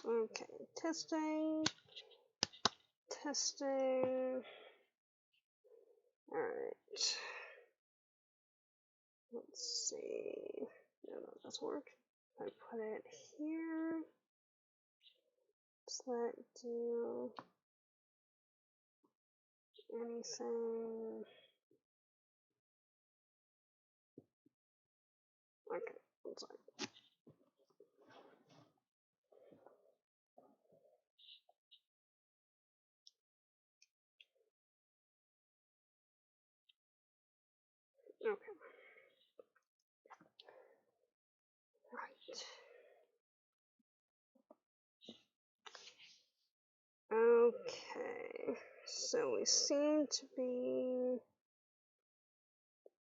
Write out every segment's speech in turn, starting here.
Okay, testing. Alright. Let's see. No, that doesn't work. I put it here. Does that do anything? Okay, one second. Okay. Right. Okay. So we seem to be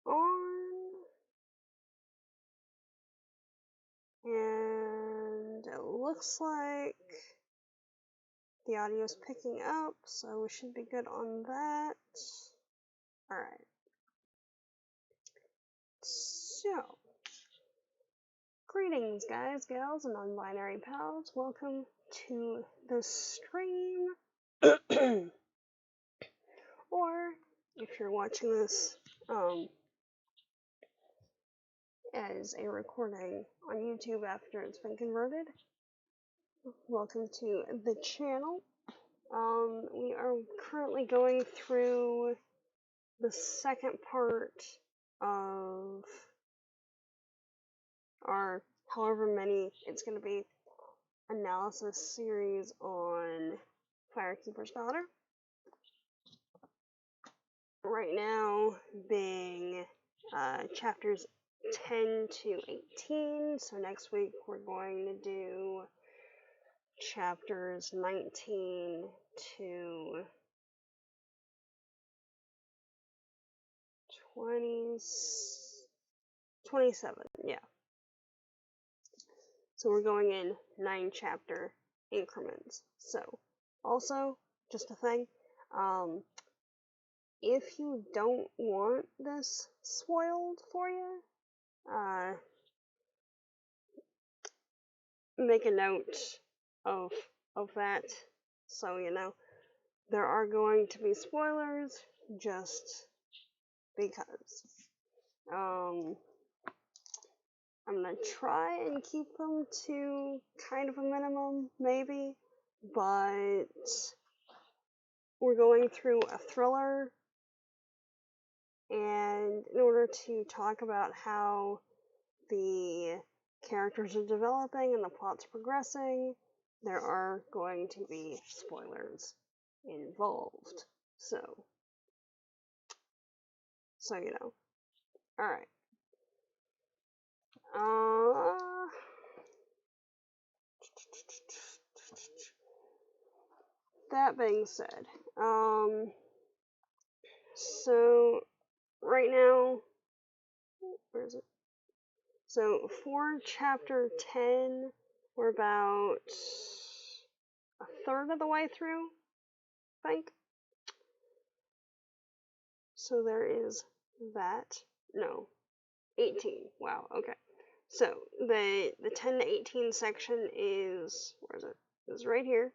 on. And it looks like the audio is picking up, so we should be good on that. Alright. So, greetings guys, gals, and non-binary pals. Welcome to the stream. Or, if you're watching this as a recording on YouTube after it's been converted, welcome to the channel. We are currently going through the second part of our however many it's going to be analysis series on Firekeeper's daughter. Right now being chapters 10 to 18, so next week we're going to do chapters 19 to 27, yeah. So we're going in 9 chapter increments. So, also, just a thing, if you don't want this spoiled for you, make a note of that, so you know. There are going to be spoilers, just because. I'm gonna try and keep them to kind of a minimum, maybe, but we're going through a thriller, and in order to talk about how the characters are developing and the plot's progressing, there are going to be spoilers involved. So you know. Alright. That being said, so right now, where is it? So for chapter 10, we're about a third of the way through, I think. So there is that. No, 18. Wow, okay. So the 10 to 18 section is, where is it? It's right here.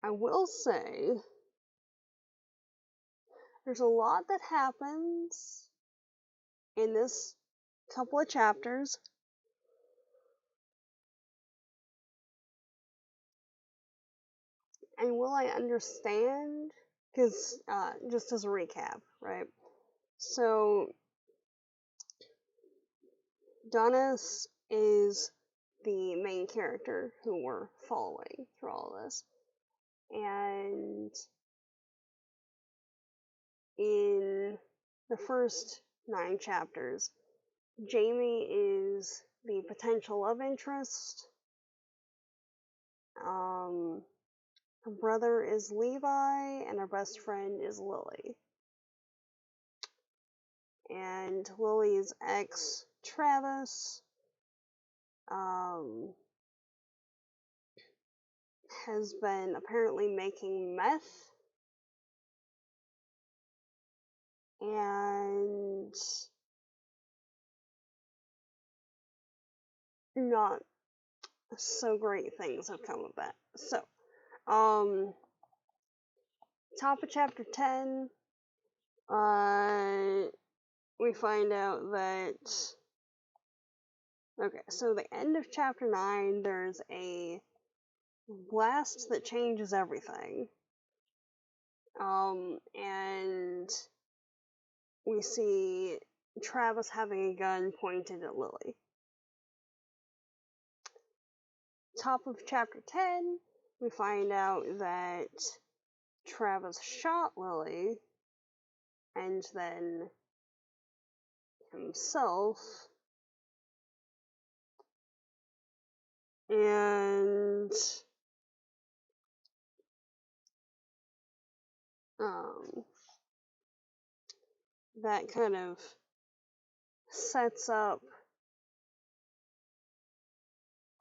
I will say there's a lot that happens in this couple of chapters. And will I understand? Because, just as a recap, right? So, Donis is the main character who we're following through all of this. And in the first 9 chapters, Jamie is the potential love interest. Her brother is Levi, and her best friend is Lily. And Lily's ex, Travis, has been apparently making meth. And not so great things have come of that. So, top of chapter 10, we find out that, okay, so the end of chapter 9, there's a blast that changes everything. And we see Travis having a gun pointed at Lily. Top of chapter 10, we find out that Travis shot Lily, and then himself, and that kind of sets up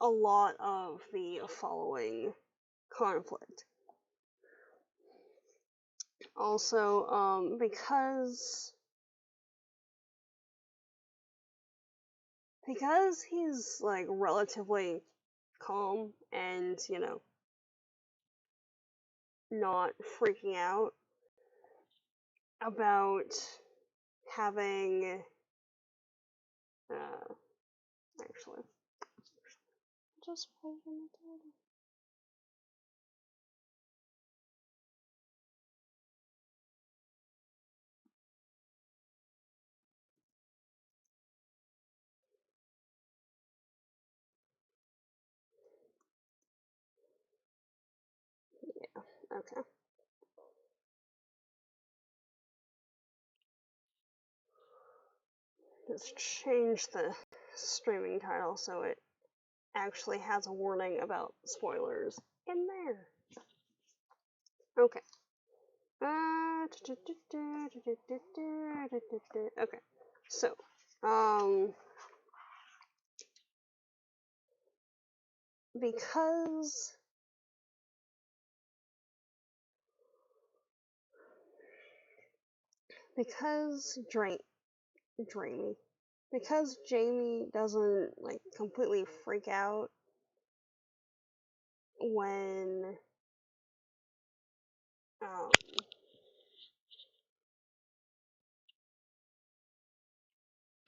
a lot of the following conflict. Also, because he's like relatively calm and, you know, not freaking out about having actually just put it in the title. Yeah, okay. Let's change the streaming title so it actually has a warning about spoilers in there. Okay. Okay. So, because Jamie doesn't like completely freak out when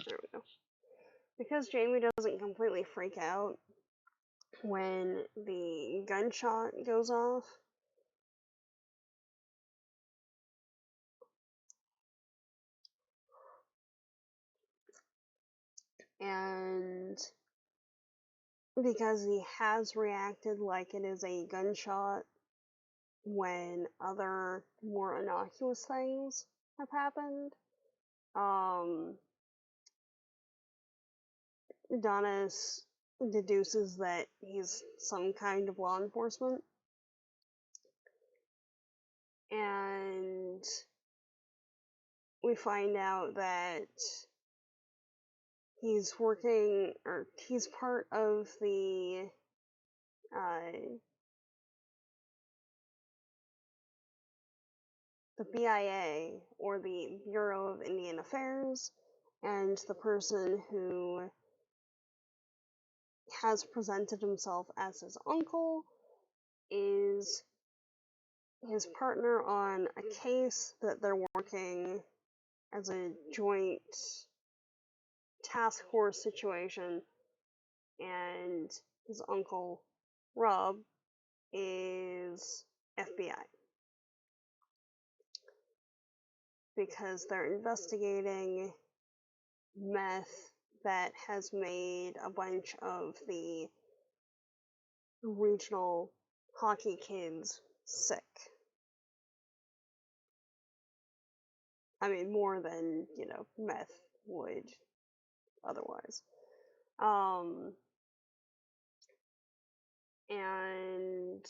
there we go. Because Jamie doesn't completely freak out when the gunshot goes off, and because he has reacted like it is a gunshot when other more innocuous things have happened, Donis deduces that he's some kind of law enforcement, and we find out that he's working, or he's part of the BIA, or the Bureau of Indian Affairs, and the person who has presented himself as his uncle is his partner on a case that they're working as a joint task force situation, and his uncle, Rob, is FBI. Because they're investigating meth that has made a bunch of the regional hockey kids sick. I mean, more than, you know, meth would otherwise. And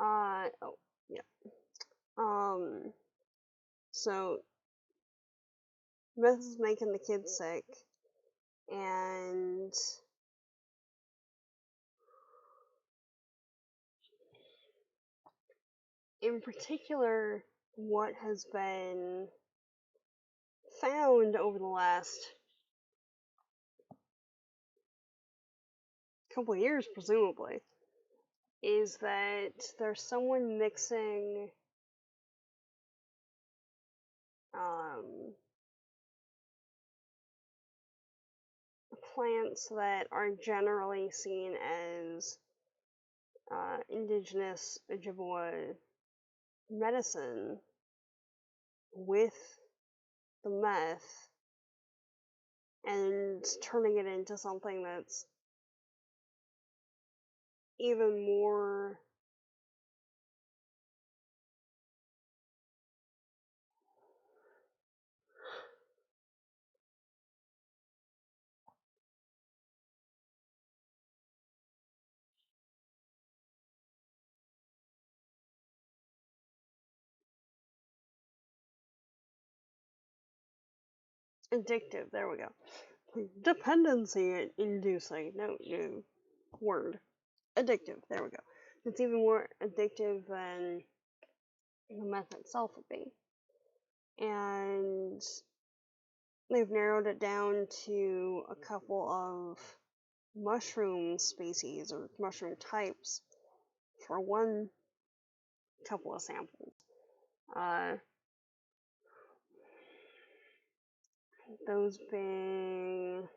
Oh, yeah. So meth is making the kids sick, and in particular, what has been found over the last couple of years, presumably, is that there's someone mixing plants that are generally seen as indigenous Ojibwe medicine with the meth and turning it into something that's even more addictive. There we go. Dependency inducing. No, new word. Addictive. There we go. It's even more addictive than the meth itself would be. And they've narrowed it down to a couple of mushroom species or mushroom types for one couple of samples. Those being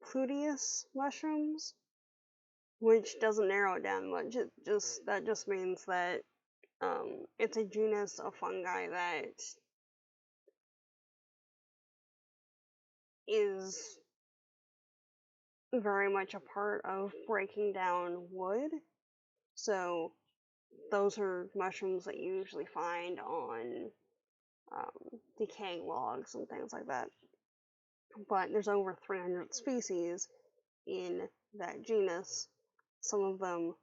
Pluteus mushrooms, which doesn't narrow it down much. That just means that it's a genus of fungi that is very much a part of breaking down wood. So those are mushrooms that you usually find on decaying logs and things like that. But there's over 300 species in that genus. Some of them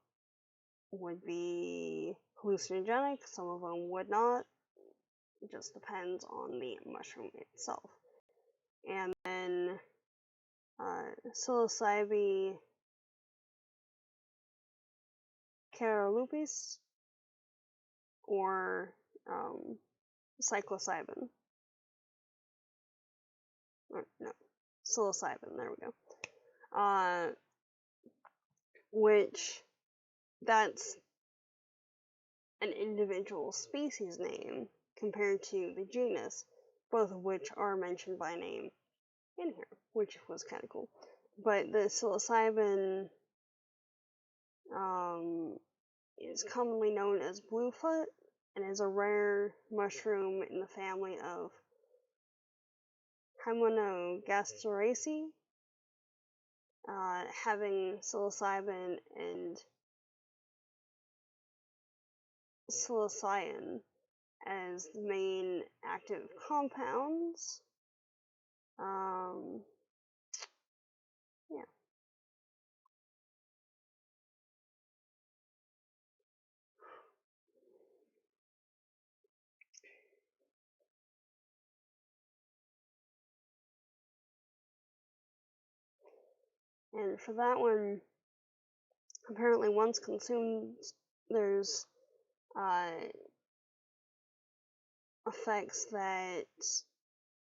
would be hallucinogenic, some of them would not. It just depends on the mushroom itself. And then Psilocybin carolupis, or Psilocybin. Or, no, Psilocybin, there we go. Which, that's an individual species name compared to the genus, both of which are mentioned by name in here, which was kind of cool. But the Psilocybin is commonly known as bluefoot and is a rare mushroom in the family of Hymenogasteraceae, having psilocybin and psilocybin as the main active compounds. Yeah. And for that one, apparently once consumed, there's effects that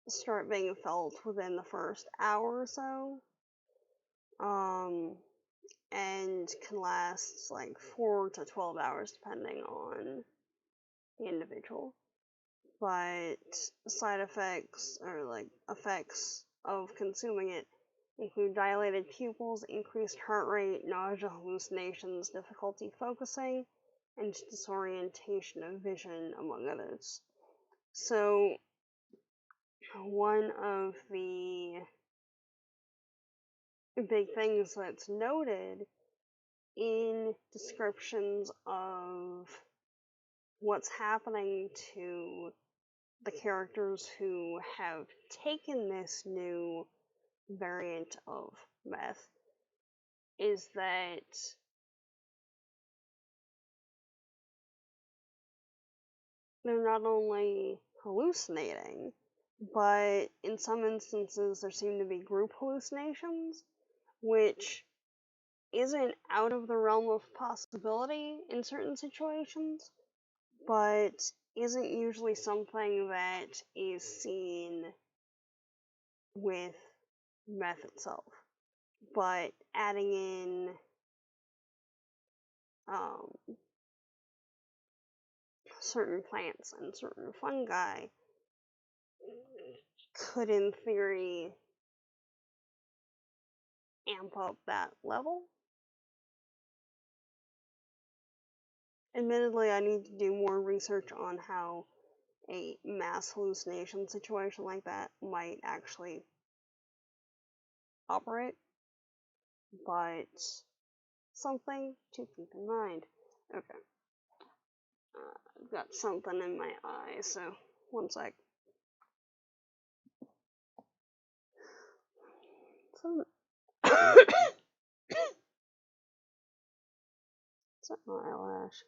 start being felt within the first hour or so, and can last like 4 to 12 hours depending on the individual. But side effects, or like effects of consuming it, include dilated pupils, increased heart rate, nausea, hallucinations, difficulty focusing, and disorientation of vision, among others. So, one of the big things that's noted in descriptions of what's happening to the characters who have taken this new variant of meth is that they're not only hallucinating, but in some instances there seem to be group hallucinations, which isn't out of the realm of possibility in certain situations, but isn't usually something that is seen with meth itself. But adding in certain plants and certain fungi could, in theory, amp up that level. Admittedly, I need to do more research on how a mass hallucination situation like that might actually operate, but something to keep in mind. Okay. I've got something in my eye, so one sec. It's an eyelash.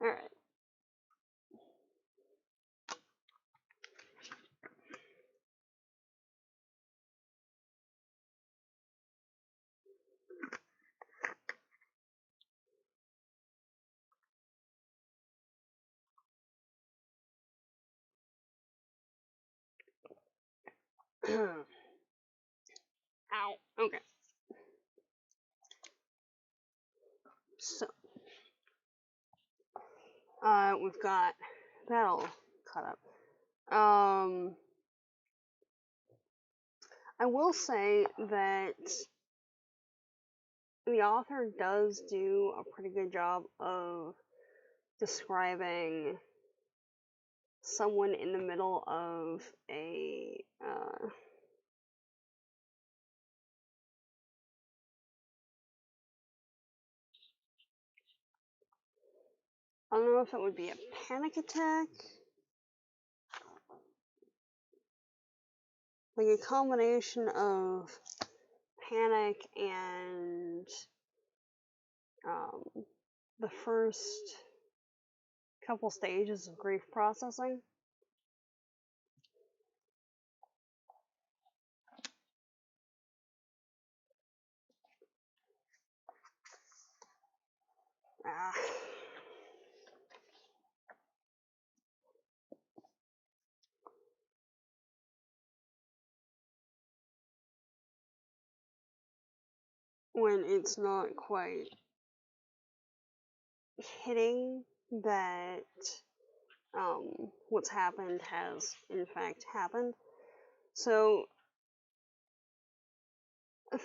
Alright. Ow. Okay. So, we've got that all cut up. I will say that the author does do a pretty good job of describing someone in the middle of a I don't know if it would be a panic attack, like a combination of panic and the first couple stages of grief processing. When it's not quite hitting that what's happened has in fact happened. So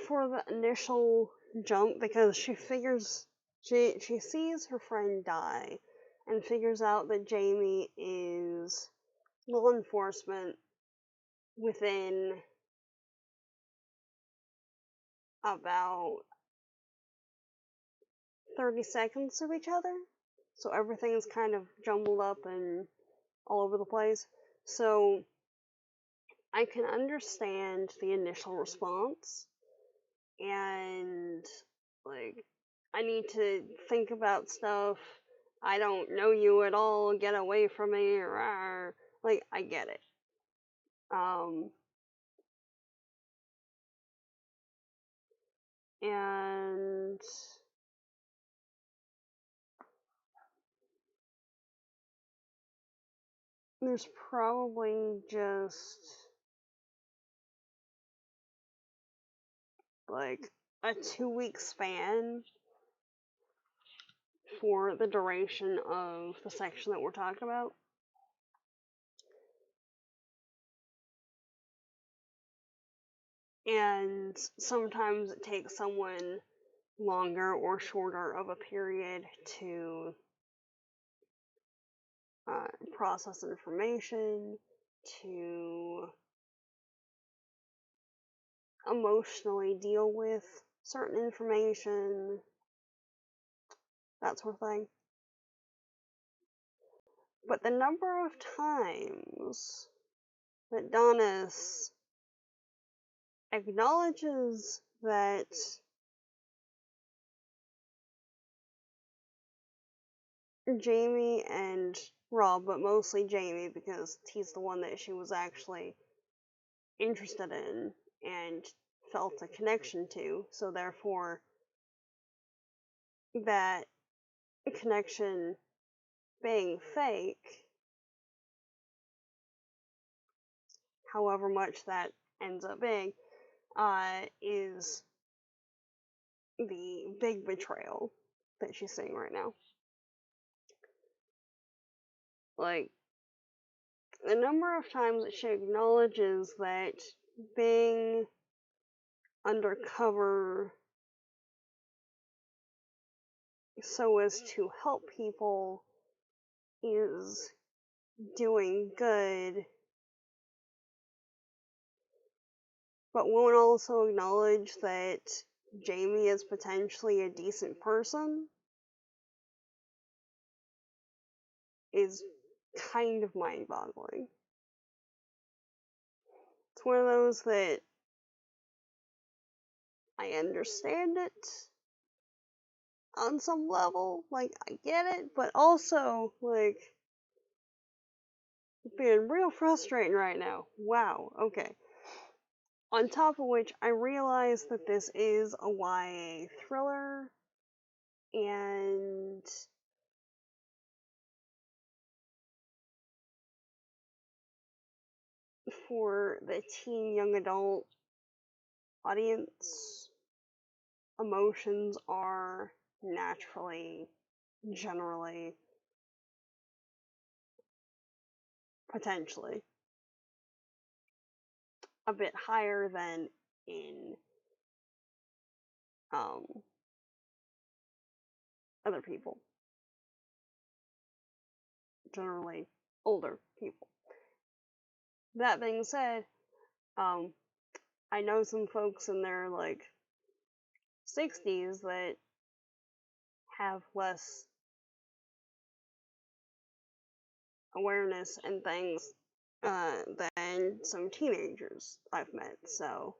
for the initial jump, because she sees her friend die and figures out that Jamie is law enforcement within about 30 seconds of each other. So everything is kind of jumbled up and all over the place. So I can understand the initial response, and like, I need to think about stuff. I don't know you at all, get away from me, rawr. Like, I get it. And there's probably just like a 2-week span for the duration of the section that we're talking about. And sometimes it takes someone longer or shorter of a period to process information, to emotionally deal with certain information, that sort of thing. But the number of times that Donis acknowledges that Jamie and Rob, but mostly Jamie because he's the one that she was actually interested in and felt a connection to, so therefore that connection being fake, however much that ends up being, is the big betrayal that she's seeing right now. Like, the number of times that she acknowledges that being undercover so as to help people is doing good, but won't also acknowledge that Jamie is potentially a decent person, is kind of mind-boggling. It's one of those that I understand it on some level, like, I get it, but also, like, it's being real frustrating right now. Wow, okay. On top of which, I realize that this is a YA thriller, and for the teen young adult audience, emotions are naturally, generally, potentially, a bit higher than in other people. Generally, older people. That being said, I know some folks in their, like, 60s that have less awareness and things than some teenagers I've met, so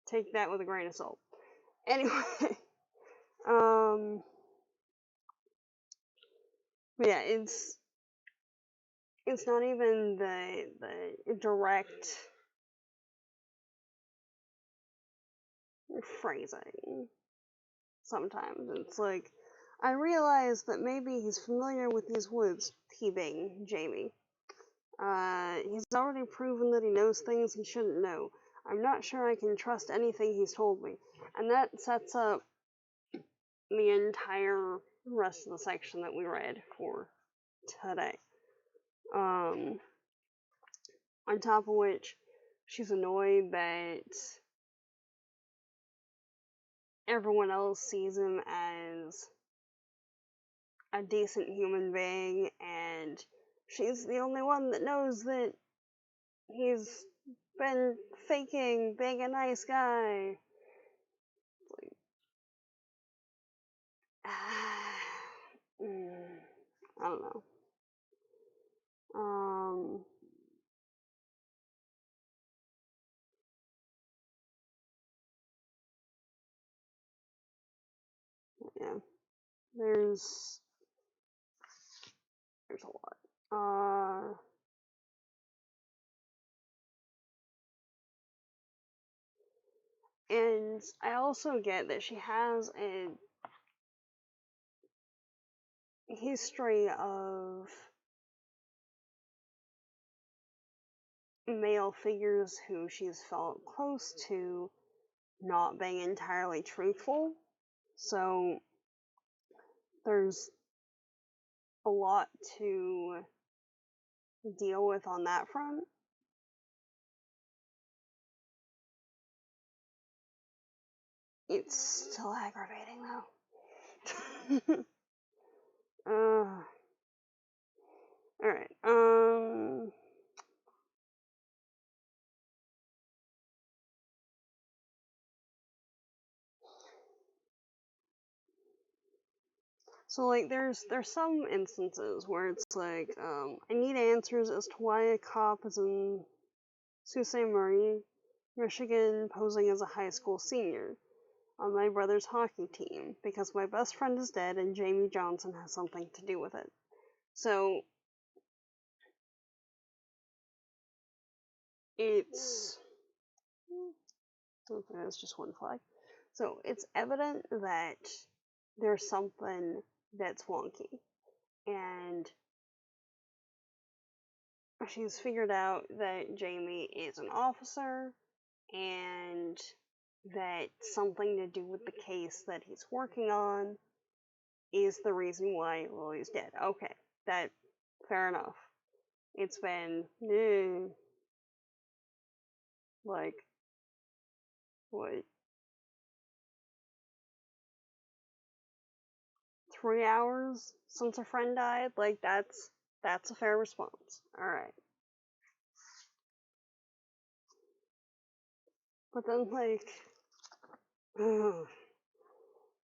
take that with a grain of salt. Anyway, yeah, it's not even the direct phrasing. Sometimes it's like, I realize that maybe he's familiar with these woods, he being Jamie. He's already proven that he knows things he shouldn't know. I'm not sure I can trust anything he's told me. And that sets up the entire rest of the section that we read for today. On top of which, she's annoyed that everyone else sees him as a decent human being, and she's the only one that knows that he's been faking being a nice guy. Like, I don't know. Yeah, there's a lot. And I also get that she has a history of male figures who she's felt close to not being entirely truthful. So there's a lot to deal with on that front. It's still aggravating though. Alright, So, like, there's some instances where it's like, I need answers as to why a cop is in Sault Ste. Marie, Michigan, posing as a high school senior on my brother's hockey team because my best friend is dead and Jamie Johnson has something to do with it. So, it's... Okay, that's just one flag. So, it's evident that there's something that's wonky. And she's figured out that Jamie is an officer and that something to do with the case that he's working on is the reason why Lily's dead. Okay, that fair enough. It's been like what, 3 hours since her friend died? Like that's a fair response. Alright. But then like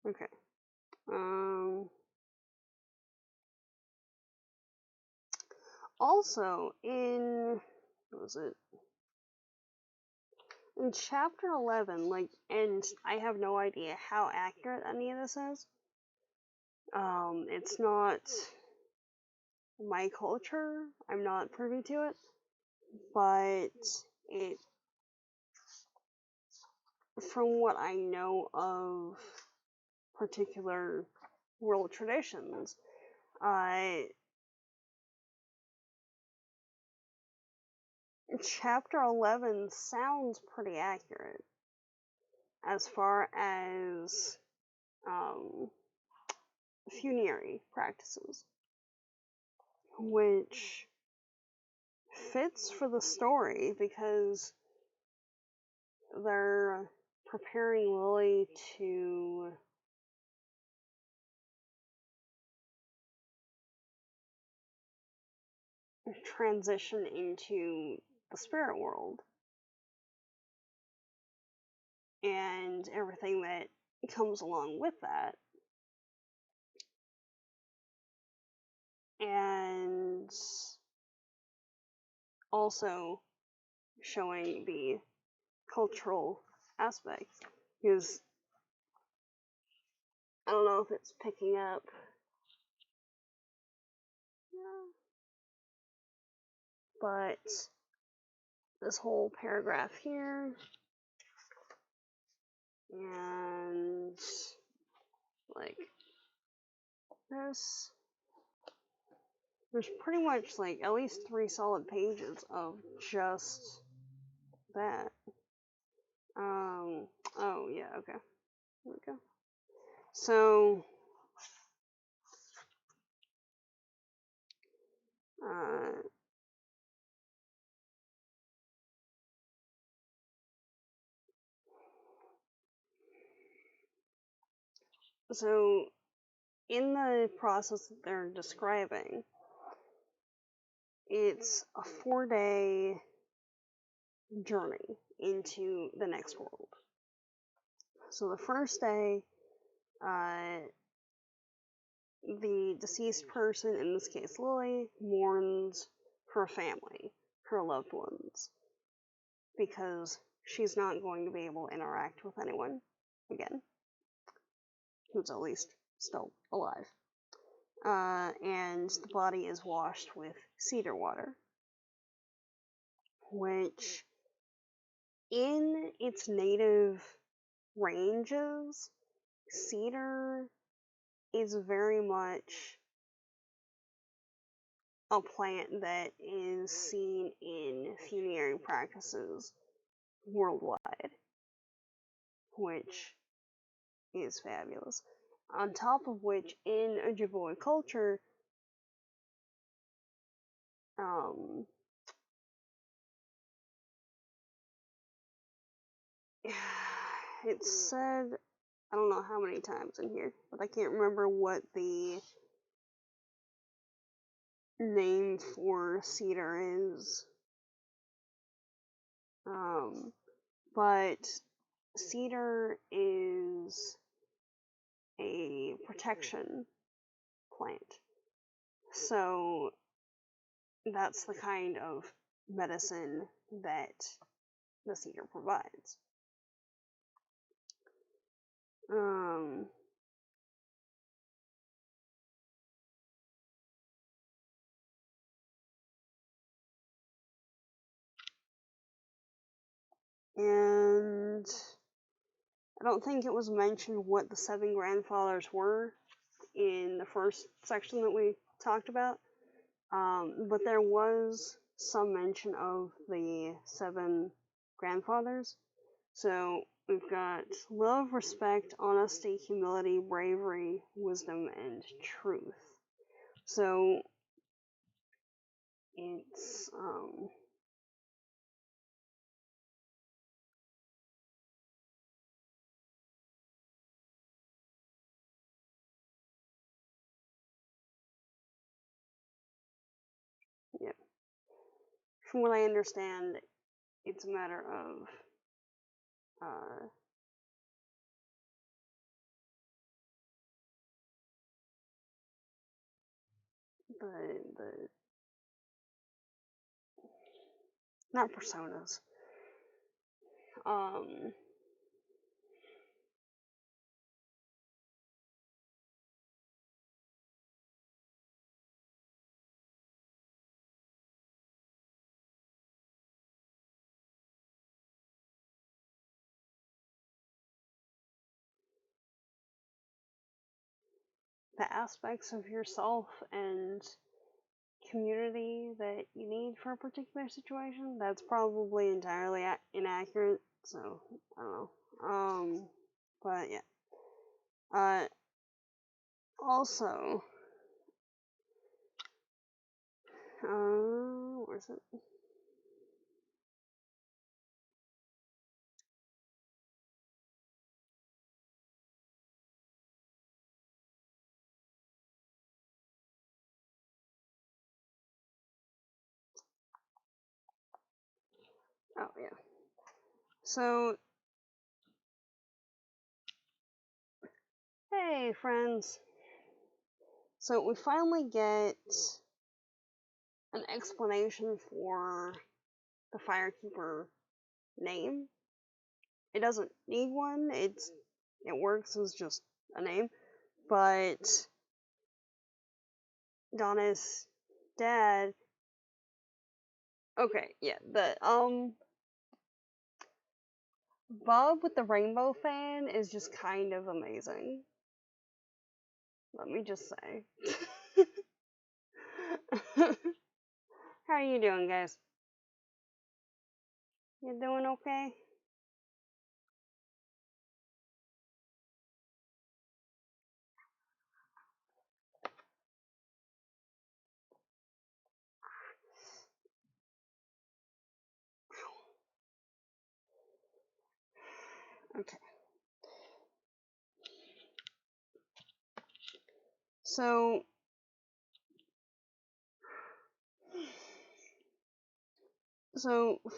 okay. Also in what was it? In chapter 11, like, and I have no idea how accurate any of this is. It's not my culture. I'm not privy to it. But it, from what I know of particular world traditions, chapter 11 sounds pretty accurate as far as funerary practices, which fits for the story because they're preparing Lily to transition into the spirit world and everything that comes along with that. And also showing the cultural aspect, because I don't know if it's picking up. But this whole paragraph here and like this, there's pretty much like at least 3 solid pages of just that. Oh yeah, okay. There we go. So so in the process that they're describing, it's a 4-day journey into the next world. So the first day, the deceased person, in this case Lily, mourns her family, her loved ones, because she's not going to be able to interact with anyone again, who's at least still alive. And the body is washed with cedar water, which in its native ranges, cedar is very much a plant that is seen in funerary practices worldwide, which is fabulous. On top of which, in Ojibwe culture, it's said, I don't know how many times in here, but I can't remember what the name for cedar is. But cedar is a protection plant. So that's the kind of medicine that the cedar provides. And I don't think it was mentioned what the 7 grandfathers were in the first section that we talked about, but there was some mention of the 7 grandfathers. So we've got love, respect, honesty, humility, bravery, wisdom, and truth. So it's yeah. From what I understand, it's a matter of the not personas. The aspects of yourself and community that you need for a particular situation, that's probably entirely inaccurate. So I don't know. But yeah. Also, where's it? Oh yeah. So, hey friends. So we finally get an explanation for the Firekeeper name. It doesn't need one. It works as just a name, but Donna's dad. Okay, yeah, the Bob with the rainbow fan is just kind of amazing. Let me just say. How are you doing, guys? You doing okay? Okay. So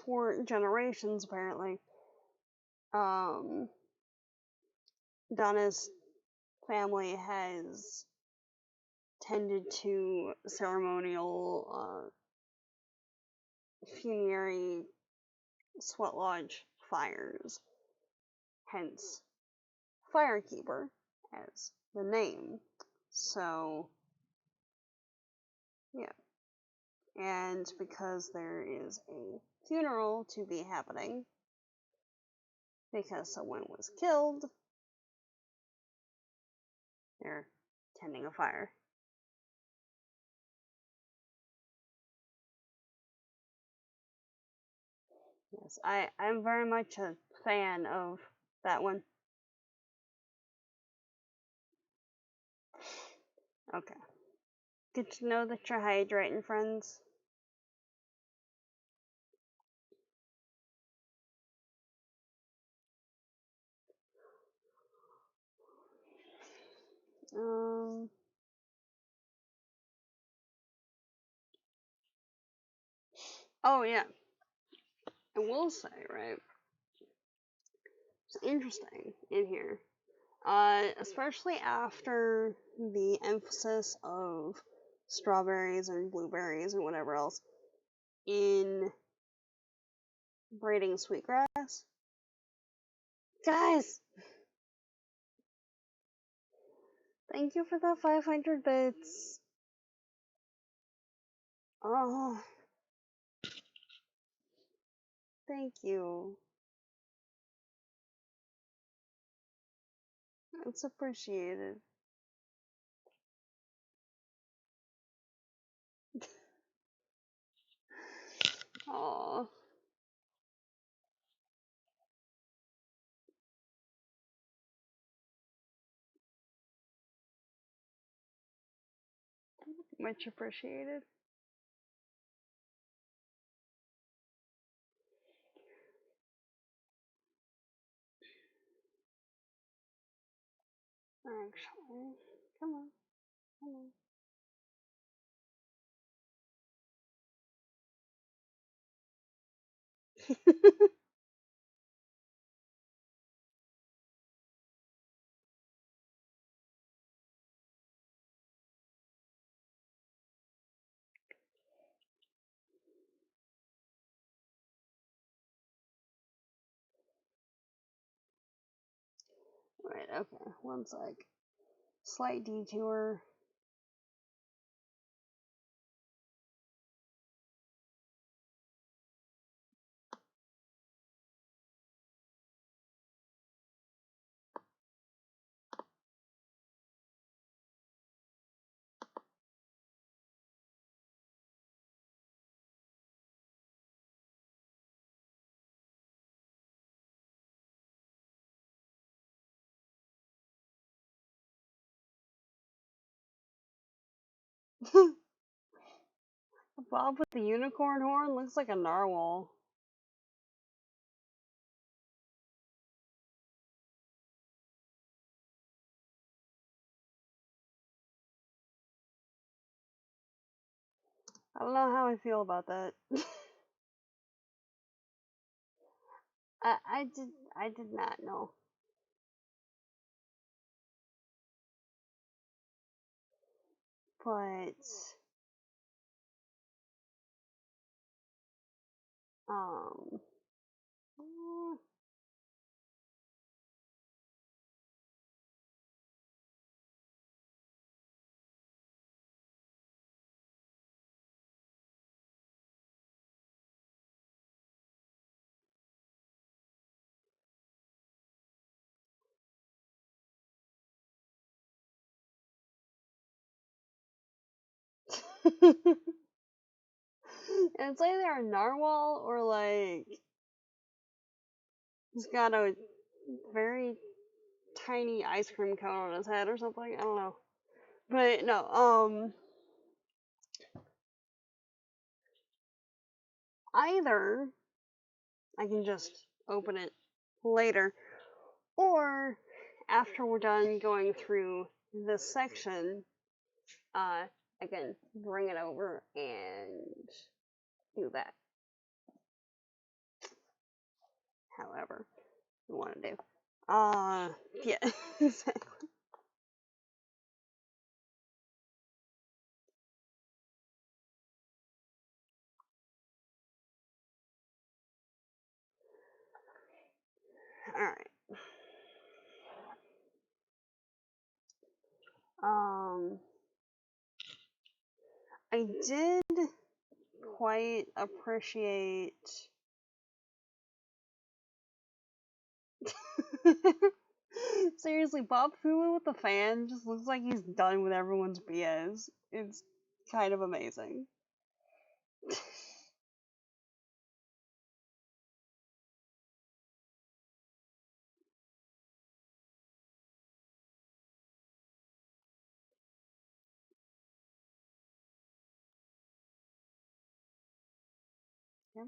for generations apparently, Donna's family has tended to ceremonial funerary sweat lodge fires, hence Firekeeper as the name. So yeah, and because there is a funeral to be happening because someone was killed, they're tending a fire. Yes, I'm very much a fan of that one. Okay. Good to know that you're hydrating, friends. Oh yeah. I will say, right? It's interesting in here. Especially after the emphasis of strawberries and blueberries and whatever else in braiding sweetgrass. Guys, thank you for the 500 bits. Oh, thank you. It's appreciated. Oh, much appreciated. Actually, come on, come on. Right, okay, one sec. Slight detour. Bob with the unicorn horn looks like a narwhal. I don't know how I feel about that. I did not know. But um it's either a narwhal or like he's got a very tiny ice cream cone on his head or something. I don't know. But no, either I can just open it later, or after we're done going through this section, I can bring it over and do that. However you want to do. Yeah, exactly. Alright. I did quite appreciate seriously, Bob Fuma with the fan just looks like he's done with everyone's BS. It's kind of amazing. Yeah.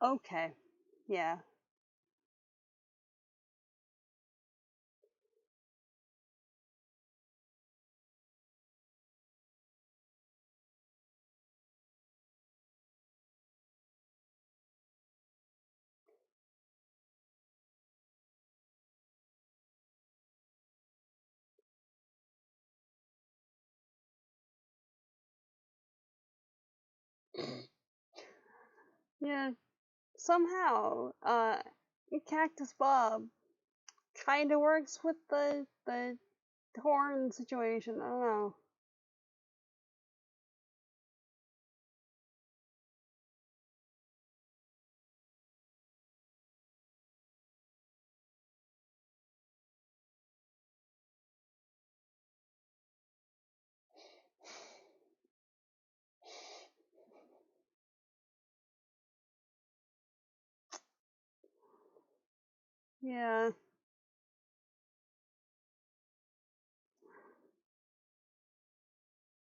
Okay. Yeah. Yeah. Somehow, Cactus Bob kind of works with the horn situation. I don't know. Yeah.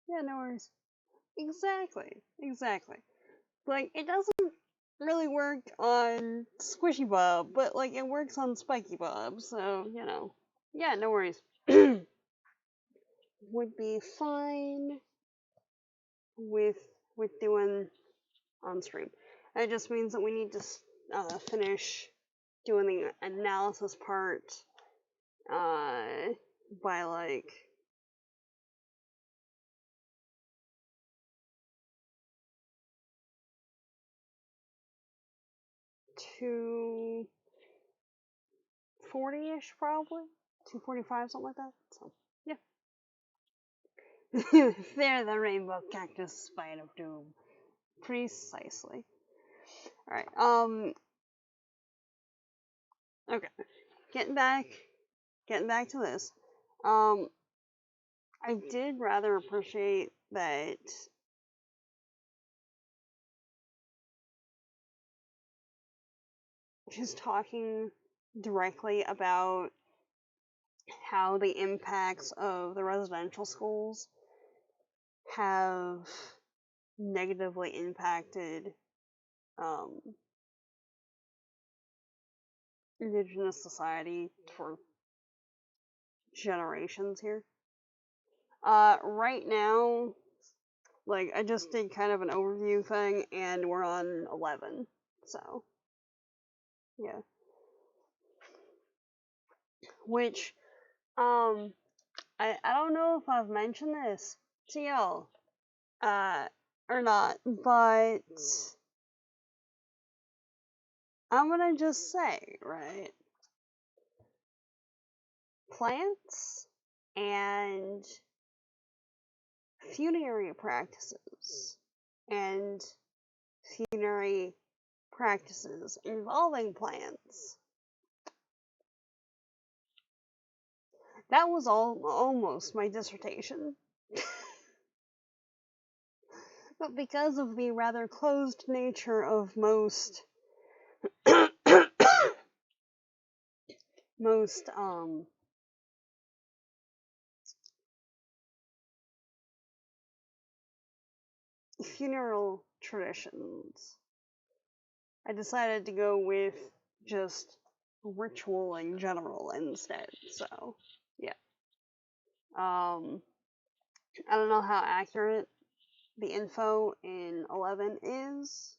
Yeah. No worries. Exactly. Exactly. Like it doesn't really work on Squishy Bob, but like it works on Spiky Bob. So you know. Yeah. No worries. Would be fine with doing on stream. It just means that we need to finish doing the analysis part by like 2:40ish probably, 2:45 something like that. So yeah. They're the rainbow cactus spine of doom. Precisely. Alright, okay. Getting back to this. Um I did rather appreciate that she's talking directly about how the impacts of the residential schools have negatively impacted um, indigenous society for generations here. Right now, like I just did kind of an overview thing, and we're on 11. So yeah, which I don't know if I've mentioned this to y'all or not, but I'm gonna just say, right, plants and funerary practices and funerary practices involving plants. That was almost my dissertation. But because of the rather closed nature of most most funeral traditions, I decided to go with just ritual in general instead. So, yeah. I don't know how accurate the info in 11 is,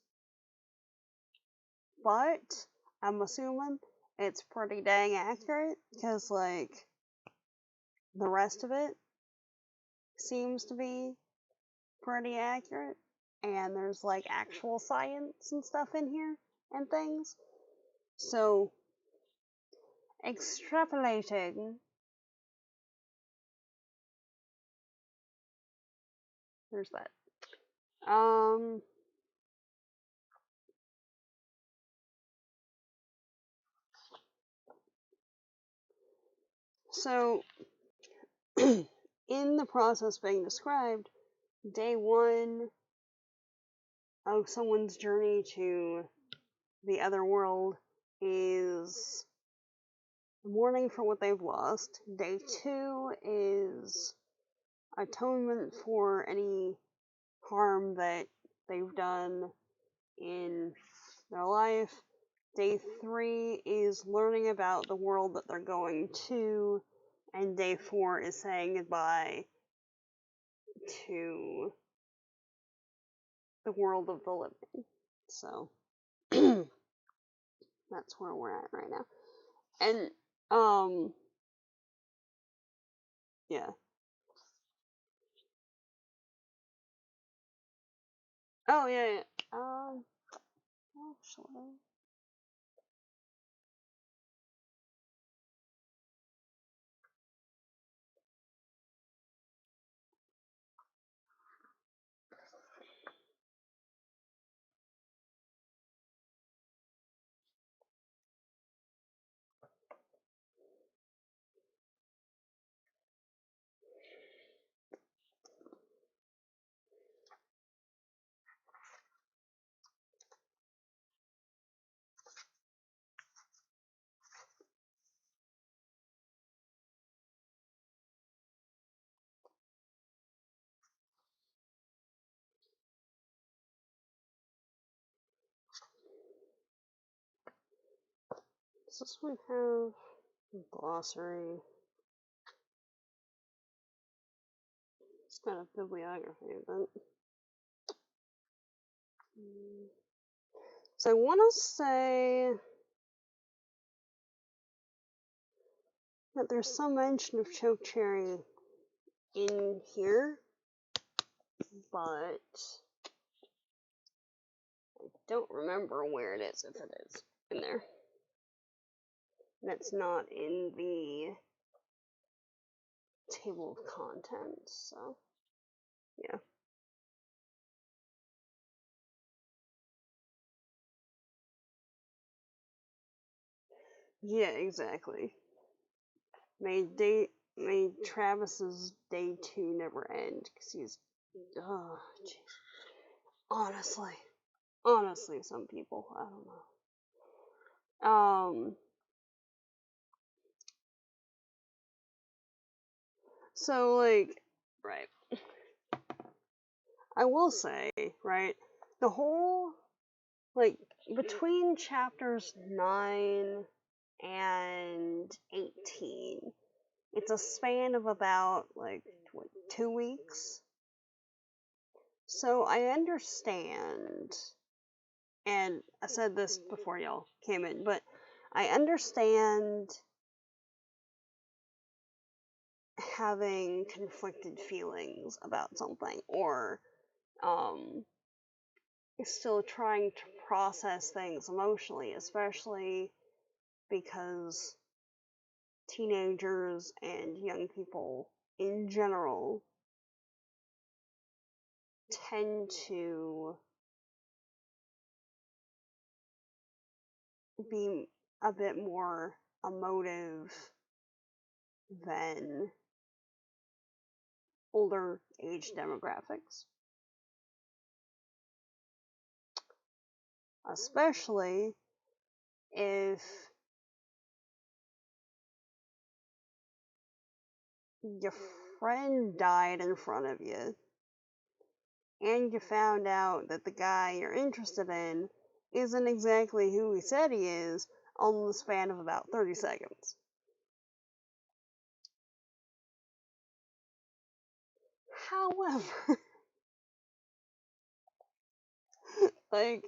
but I'm assuming it's pretty dang accurate because, like, the rest of it seems to be pretty accurate, and there's like actual science and stuff in here and things. So, extrapolating, there's that. So, in the process being described, day one of someone's journey to the other world is mourning for what they've lost. Day two is atonement for any harm that they've done in their life. Day 3 is learning about the world that they're going to, and day 4 is saying goodbye to the world of the living. So that's where we're at right now. And yeah. Oh yeah, yeah. Actually, does this one have a glossary? It's got a bibliography, but so I want to say that there's some mention of chokecherry in here, but I don't remember where it is, if it is in there. And it's not in the table of contents, so yeah. Yeah, exactly. May Travis's day 2 never end, because he's, oh, jeez. Honestly, some people, I don't know. So, like, right. I will say, right, the whole, like, between chapters 9 and 18, it's a span of about, like, 2 weeks. So I understand, and I said this before y'all came in, but I understand having conflicted feelings about something, or still trying to process things emotionally, especially because teenagers and young people in general tend to be a bit more emotive than older age demographics. Especially if your friend died in front of you and you found out that the guy you're interested in isn't exactly who he said he is on the span of about 30 seconds. However, like,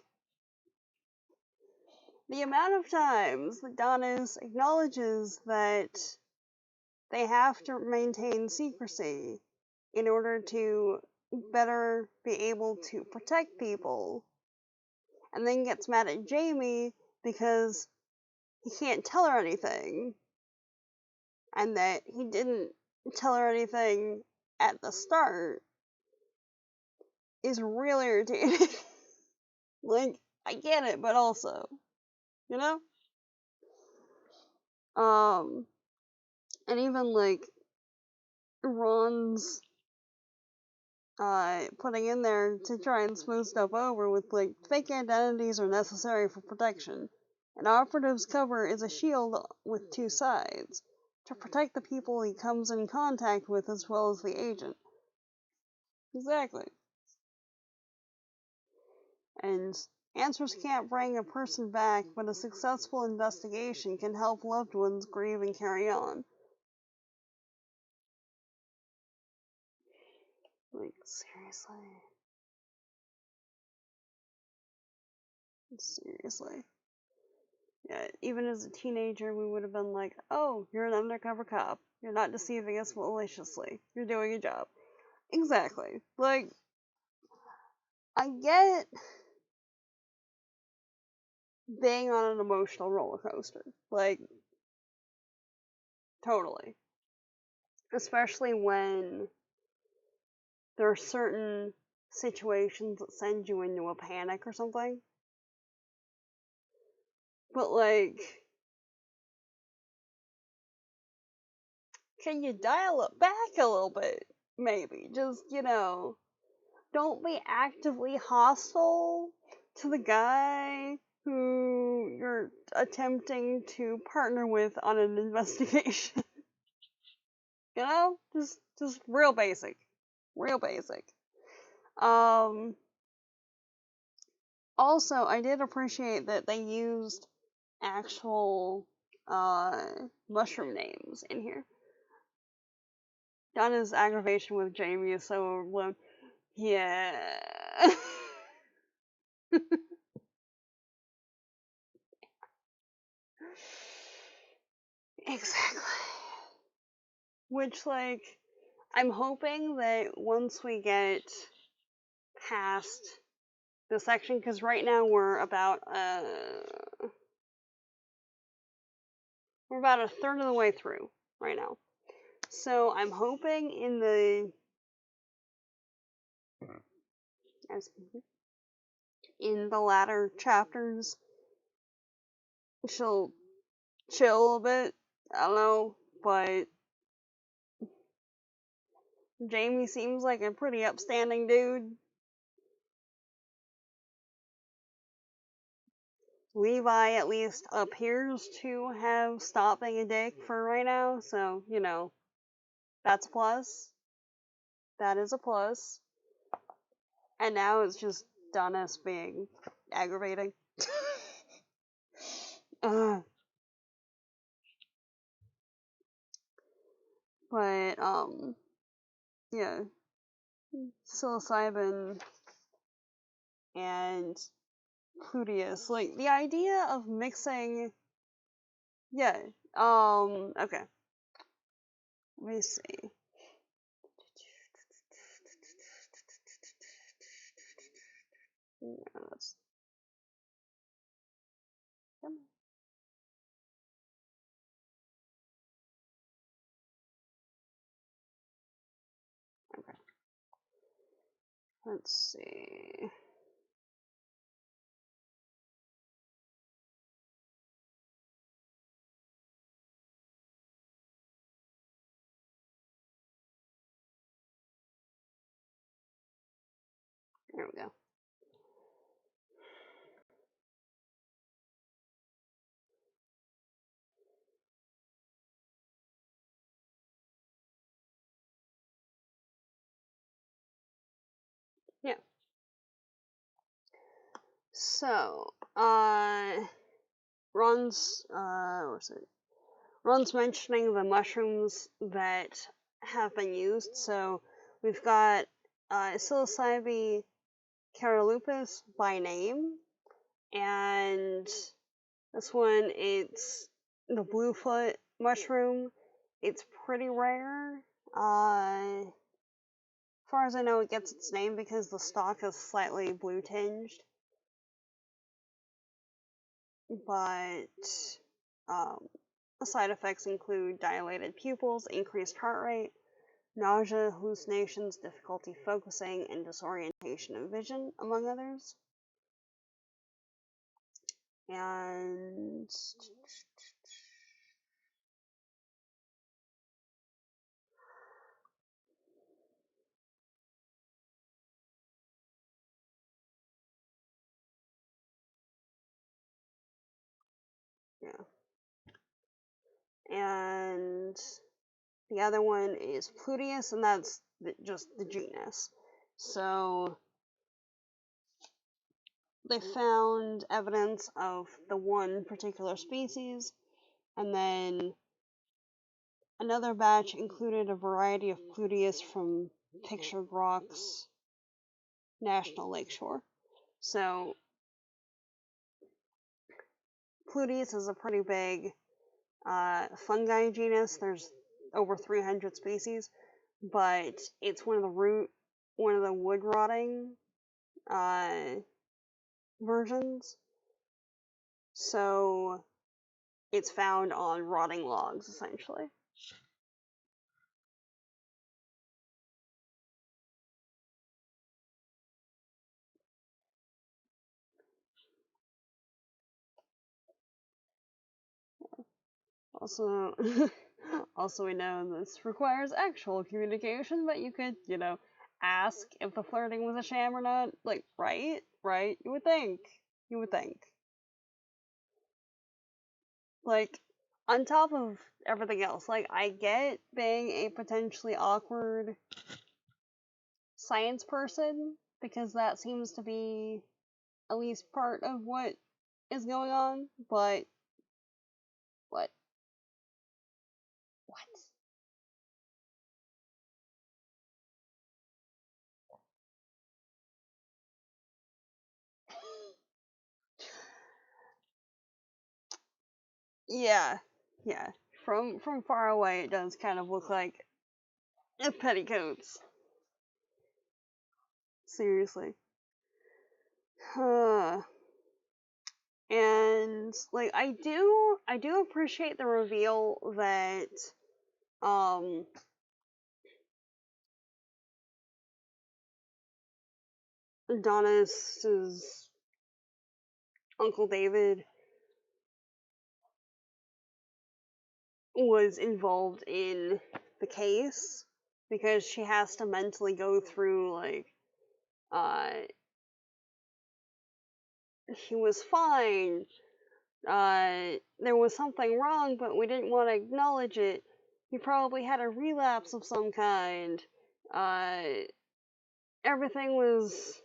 the amount of times that Donis acknowledges that they have to maintain secrecy in order to better be able to protect people, and then gets mad at Jamie because he can't tell her anything, and that he didn't tell her anything at the start, is really irritating. Like, I get it, but also, you know? And even, like, Ron's putting in there to try and smooth stuff over with, like, fake identities are necessary for protection. An operative's cover is a shield with two sides, to protect the people he comes in contact with as well as the agent. Exactly. And Answers can't bring a person back, but a successful investigation can help loved ones grieve and carry on. Like, seriously. Seriously. Yeah, even as a teenager, we would have been like, oh, you're an undercover cop. You're not deceiving us maliciously. You're doing your job. Exactly. Like, I get being on an emotional roller coaster. Like, totally. Especially when there are certain situations that send you into a panic or something. But, like, can you dial it back a little bit? Maybe. Just, don't be actively hostile to the guy who you're attempting to partner with on an investigation. Just real basic. Real basic. Also, I did appreciate that they used actual mushroom names in here. Donna's aggravation with Jamie is so overblown. Yeah. Exactly. Which, like, I'm hoping that once we get past this section, because right now we're about a third of the way through right now. So I'm hoping in the latter chapters she'll chill a bit. I don't know, but Jamie seems like a pretty upstanding dude. Levi at least appears to have stopped being a dick for right now, so, that's a plus. That is a plus. And now it's just Donna's being aggravating. But, yeah. Psilocybin and Pluteus. Like, the idea of mixing... Yeah, okay. Let me see. No, that's... Okay. Let's see. There we go. Yeah. So, Ron's mentioning the mushrooms that have been used. So, we've got Psilocybe carolupus by name, and this one, it's the bluefoot mushroom. It's pretty rare. As far as I know, it gets its name because the stalk is slightly blue tinged. But side effects include dilated pupils, increased heart rate, nausea, hallucinations, difficulty focusing, and disorientation of vision, among others. And yeah. And the other one is Pluteus, and that's just the genus. So, they found evidence of the one particular species, and then another batch included a variety of Pluteus from Pictured Rocks National Lakeshore. So, Pluteus is a pretty big fungi genus. There's over 300 species, but it's one of the wood rotting versions. So it's found on rotting logs, essentially. Also, also we know this requires actual communication, but you could, ask if the flirting was a sham or not. Like, right? Right? You would think. You would think. Like, on top of everything else, like, I get being a potentially awkward science person, because that seems to be at least part of what is going on, but what? What? Yeah, yeah. From far away, it does kind of look like petticoats. Seriously. Huh. And like I do appreciate the reveal that um Adonis's Uncle David was involved in the case, because she has to mentally go through like uh he was fine, there was something wrong, but we didn't want to acknowledge it. He probably had a relapse of some kind. Uh, everything was,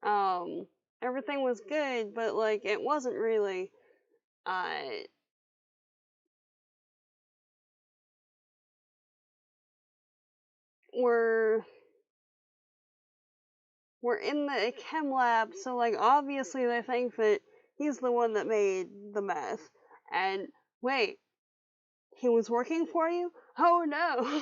um, everything was good, but like it wasn't really. Uh, we're we're in the chem lab, so like obviously they think that he's the one that made the meth. And wait, he was working for you? Oh no!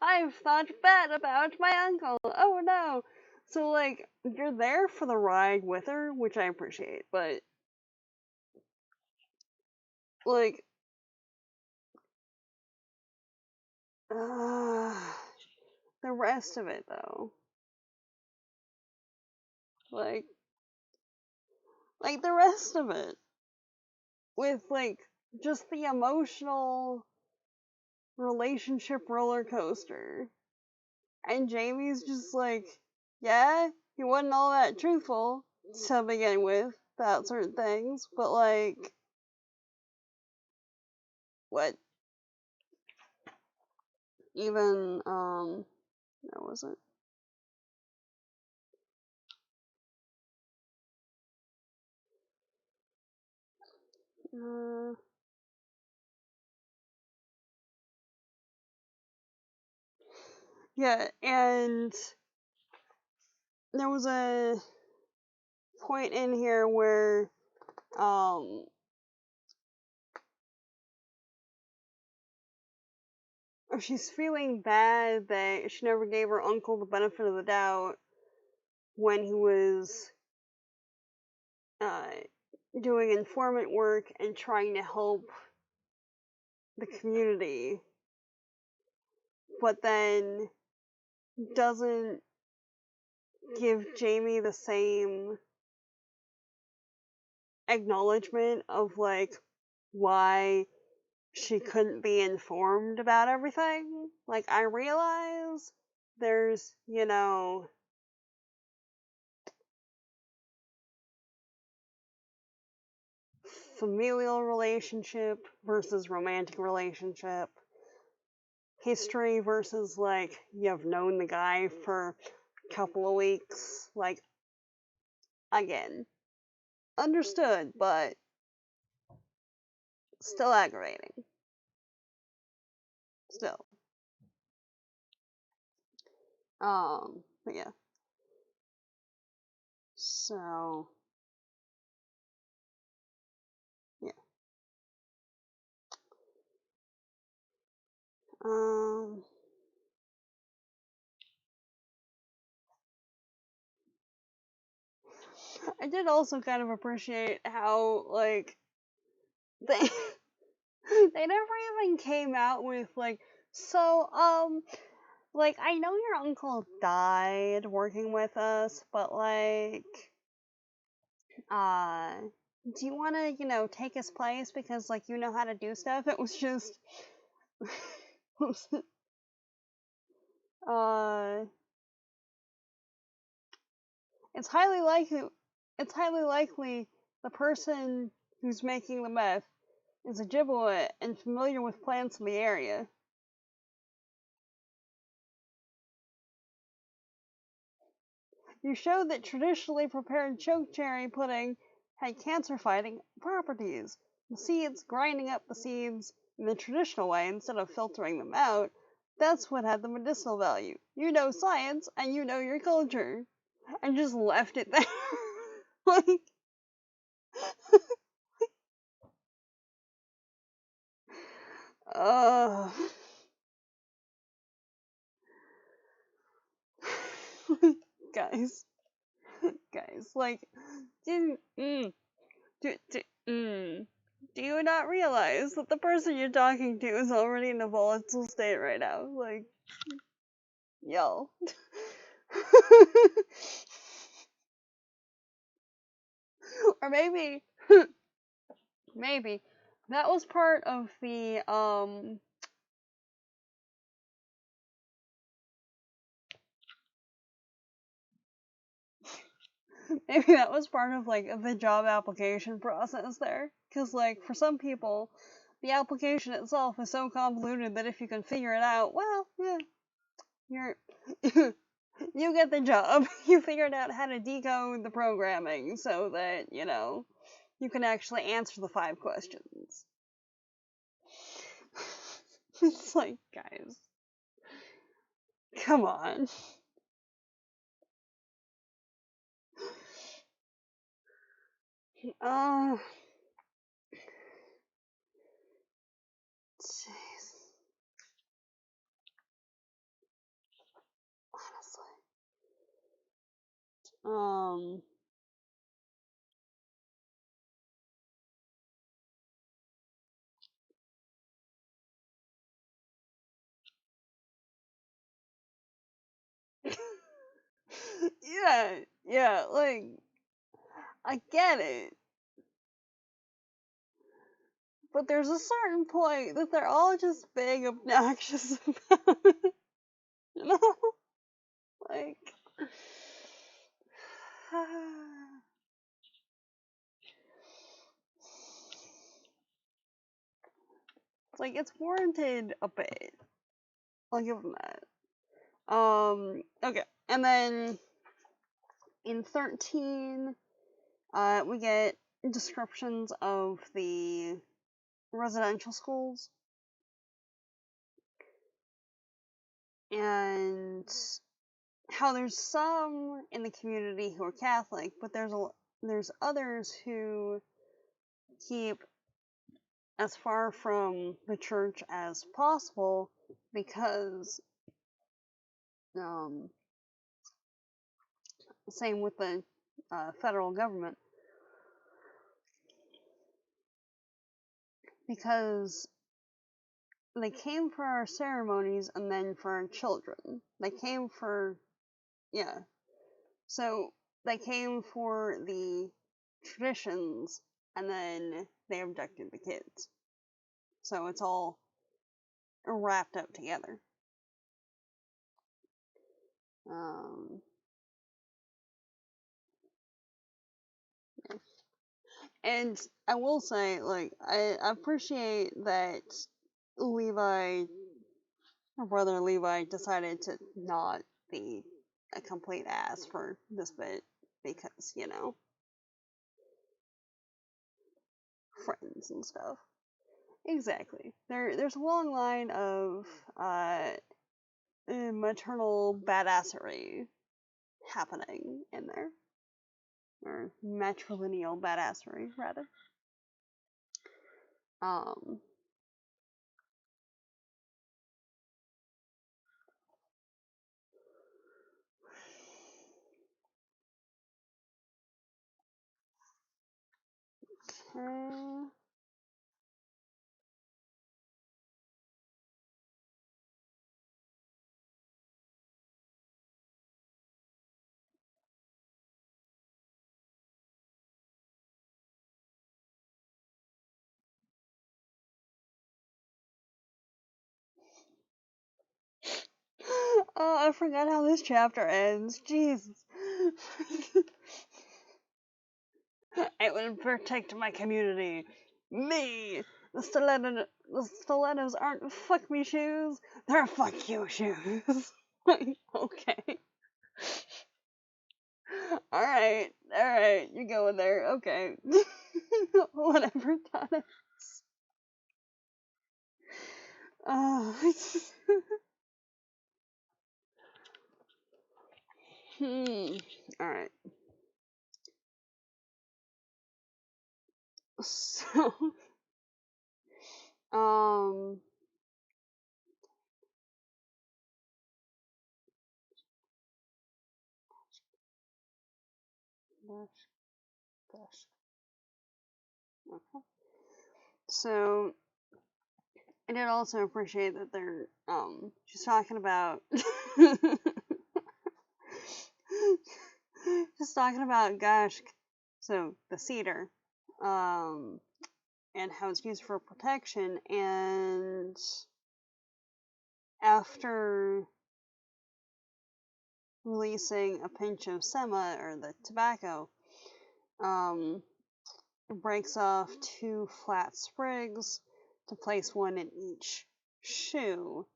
I've thought bad about my uncle. Oh no. So like you're there for the ride with her, which I appreciate, but like uh, the rest of it though. Like the rest of it with like just the emotional relationship roller coaster. And Jamie's just like, yeah, he wasn't all that truthful to begin with about certain things, but like what even that wasn't. Uh, yeah, and there was a point in here where um she's feeling bad that she never gave her uncle the benefit of the doubt when he was uh doing informant work and trying to help the community, but then doesn't give Jamie the same acknowledgement of like why she couldn't be informed about everything. Like, I realize there's, familial relationship versus romantic relationship, history versus, like, you've known the guy for a couple of weeks. Like, Again, understood, but still aggravating. Still. But yeah. So, yeah. I did also kind of appreciate how, like, they they never even came out with, like, so, like, I know your uncle died working with us, but, like, do you want to, take his place because, like, you know how to do stuff? It was just, uh, it's highly likely, the person who's making the meth is Ojibwe and familiar with plants in the area. You showed that traditionally prepared choke cherry pudding had cancer-fighting properties. The seeds, grinding up the seeds in the traditional way instead of filtering them out, that's what had the medicinal value. You know science, and you know your culture. And just left it there. Like, ugh. Guys. Like, do you not realize that the person you're talking to is already in a volatile state right now? Like, yo. Or maybe, maybe, that was part of the, maybe that was part of, like, the job application process there. Because, like, for some people, the application itself is so convoluted that if you can figure it out, well, yeah, you're, you get the job. You figured out how to decode the programming so that, you can actually answer the 5 questions. It's like, guys, come on. Oh, jeez. Honestly. Yeah, like, I get it. But there's a certain point that they're all just being obnoxious about it. You know? Like, it's like, it's warranted a bit. I'll give them that. Okay. And then in 13, we get descriptions of the residential schools. And how there's some in the community who are Catholic, but there's others who keep as far from the church as possible because, same with the federal government, because they came for our ceremonies and then for our children. They came for, yeah. So they came for the traditions and then they abducted the kids. So it's all wrapped up together. And I will say, like, I appreciate that Levi, her brother Levi, decided to not be a complete ass for this bit. because, friends and stuff. Exactly. There's a long line of maternal badassery happening in there. Or matrilineal badassery, rather. Okay. Oh, I forgot how this chapter ends. Jesus. I will protect my community. Me! The stilettos aren't fuck me shoes, they're fuck you shoes. Okay. Alright, you're going there, okay. Whatever, Thomas. Alright. So, okay. So, I did also appreciate that they're, she's talking about, just talking about, gosh, so, the cedar, and how it's used for protection, and after releasing a pinch of sema, or the tobacco, breaks off 2 flat sprigs to place one in each shoe.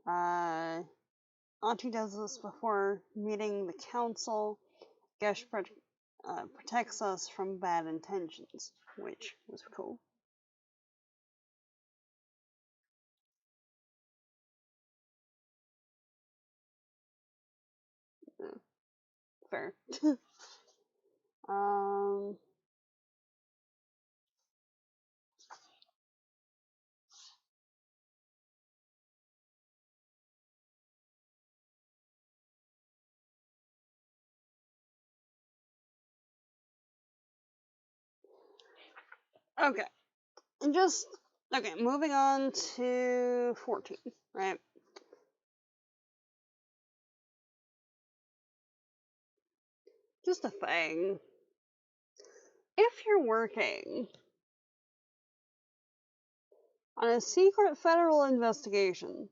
Auntie does this before meeting the council. Gesh protects us from bad intentions, which was cool. Yeah, fair. Okay. Okay, moving on to 14, right? Just a thing. If you're working on a secret federal investigation,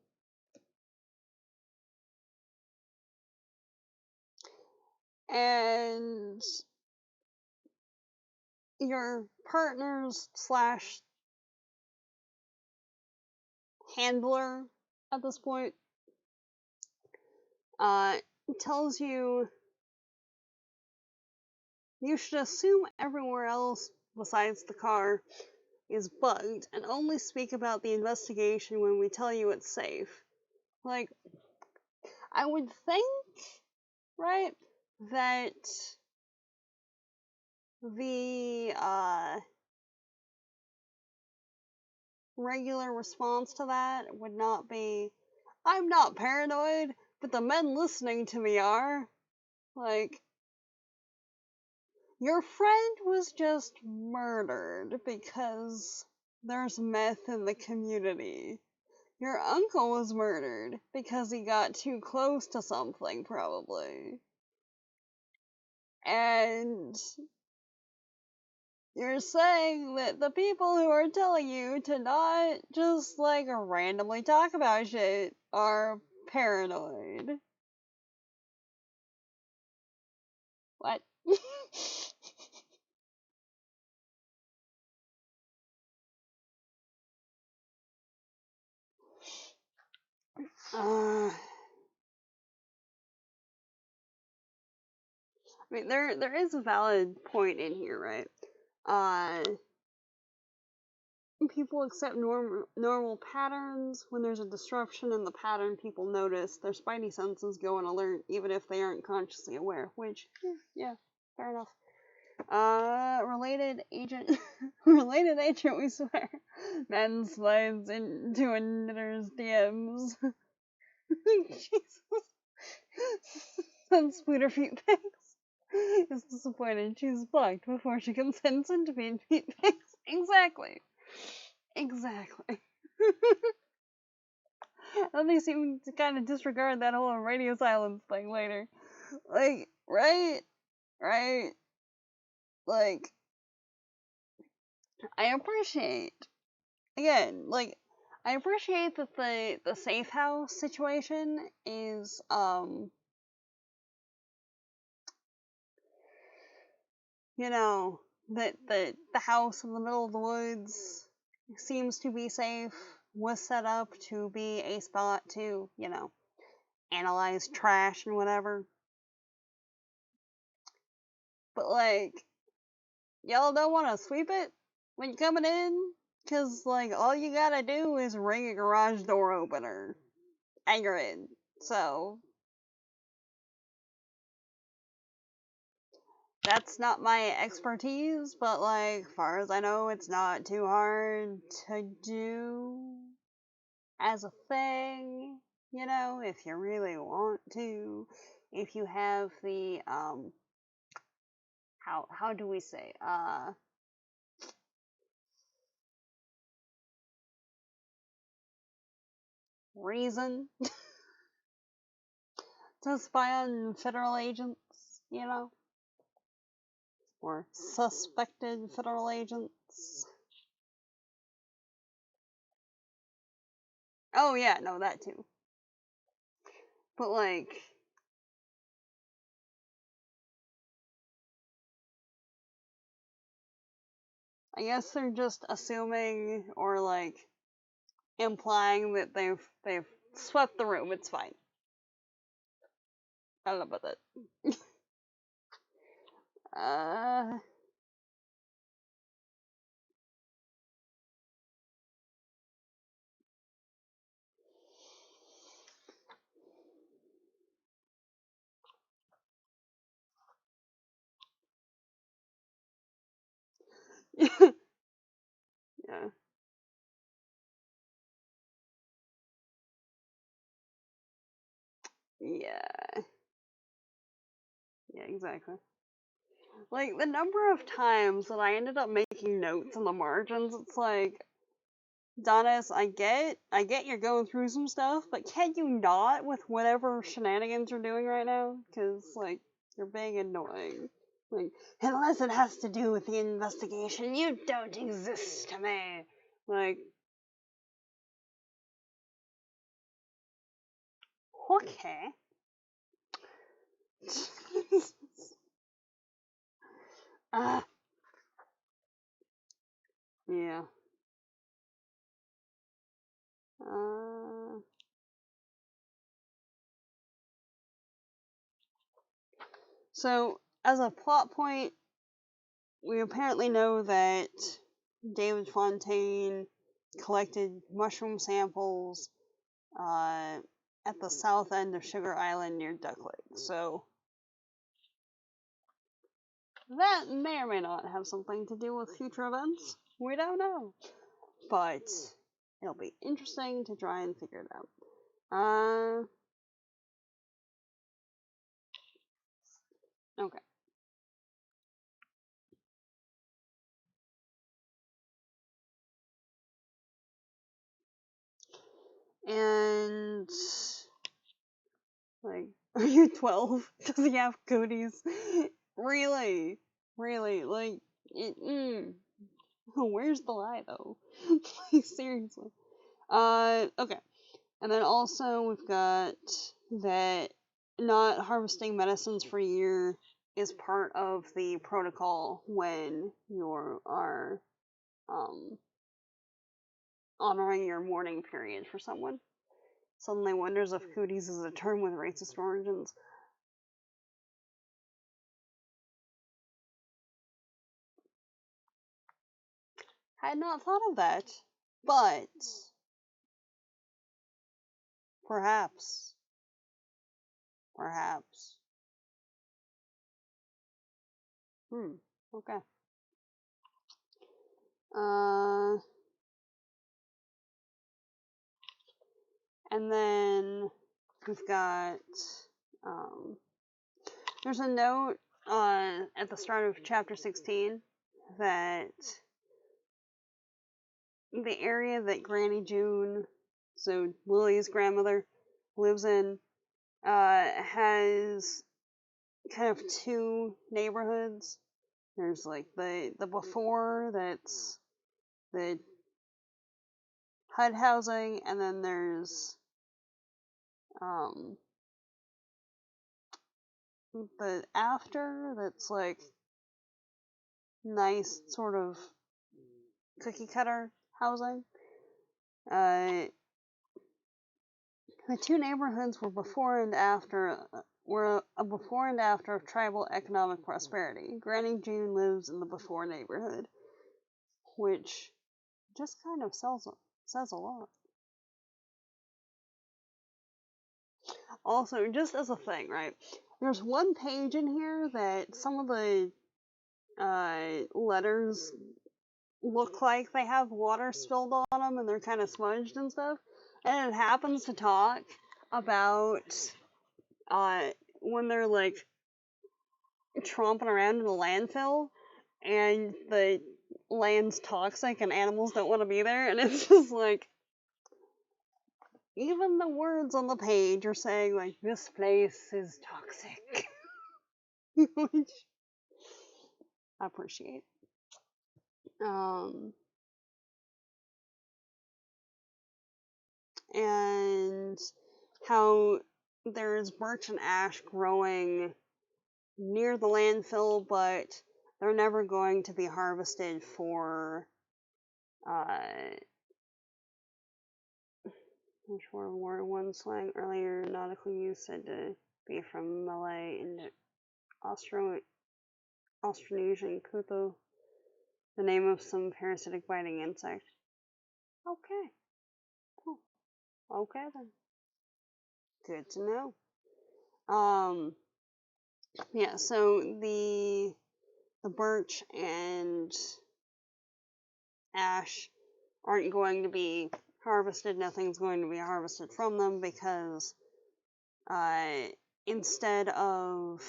and your partner's slash handler at this point tells you should assume everywhere else besides the car is bugged and only speak about the investigation when we tell you it's safe. Like, I would think, right, that the regular response to that would not be, I'm not paranoid, but the men listening to me are. Like, your friend was just murdered because there's meth in the community. Your uncle was murdered because he got too close to something, probably. And you're saying that the people who are telling you to not just, like, randomly talk about shit are paranoid. What? I mean, there is a valid point in here, right? People accept normal patterns. When there's a disruption in the pattern, people notice. Their spidey senses go on alert, even if they aren't consciously aware. Which, yeah, fair enough. Related agent, related agent, we swear. Man slides into a knitter's DMs. Jesus. Sends Scooter feet pics. Is disappointed she's blocked before she consents into being feet pics. Exactly. And they seem to kind of disregard that whole radio silence thing later. Like, right? Like, I appreciate, again, like, I appreciate that the safe house situation is, you know, that the house in the middle of the woods seems to be safe, was set up to be a spot to, analyze trash and whatever. But, like, y'all don't want to sweep it when you're coming in? Because, like, all you gotta do is ring a garage door opener, and you're in. So, that's not my expertise, but, like, far as I know, it's not too hard to do as a thing, if you really want to. If you have the, how do we say, reason to spy on federal agents, or suspected federal agents. Oh yeah, no, that too. But like, I guess they're just assuming or like implying that they've swept the room. It's fine. I don't know about that. Yeah. Yeah. Yeah, exactly. Like, the number of times that I ended up making notes on the margins, it's like, Donis, I get you're going through some stuff, but can you not with whatever shenanigans you're doing right now? Because, like, you're being annoying. Like, unless it has to do with the investigation, you don't exist to me. Like, okay. Ah, yeah. Uh, so, as a plot point, we apparently know that David Fontaine collected mushroom samples at the south end of Sugar Island near Duck Lake. So that may or may not have something to do with future events. We don't know. But it'll be interesting to try and figure it out. Okay. And, like, are you 12? Does he have cooties? Really? Really? Like, where's the lie, though? Like, seriously. Okay. And then also we've got that not harvesting medicines for a year is part of the protocol when you are honoring your mourning period for someone. Suddenly wonders if cooties is a term with racist origins. I had not thought of that, but perhaps, perhaps. Okay. And then we've got, there's a note at the start of chapter 16 that the area that Granny June, so Lily's grandmother, lives in, has kind of two neighborhoods. There's like the before, that's the HUD housing, and then there's the after, that's like nice sort of cookie cutter housing. The two neighborhoods were before and after of tribal economic prosperity. Granny June lives in the before neighborhood, which just kind of says a lot. Also, just as a thing, right? There's one page in here that some of the letters look like they have water spilled on them and they're kind of smudged and stuff. And it happens to talk about when they're like tromping around in the landfill and the land's toxic and animals don't want to be there. And it's just like, even the words on the page are saying, like, this place is toxic. Which I appreciate. And how there's birch and ash growing near the landfill, but they're never going to be harvested for, which were War One slang earlier, nautical use said to be from Malay and Austronesian kuto, the name of some parasitic biting insect. Okay. Cool. Okay then. Good to know. Yeah, so the birch and ash aren't going to be harvested. Nothing's going to be harvested from them because instead of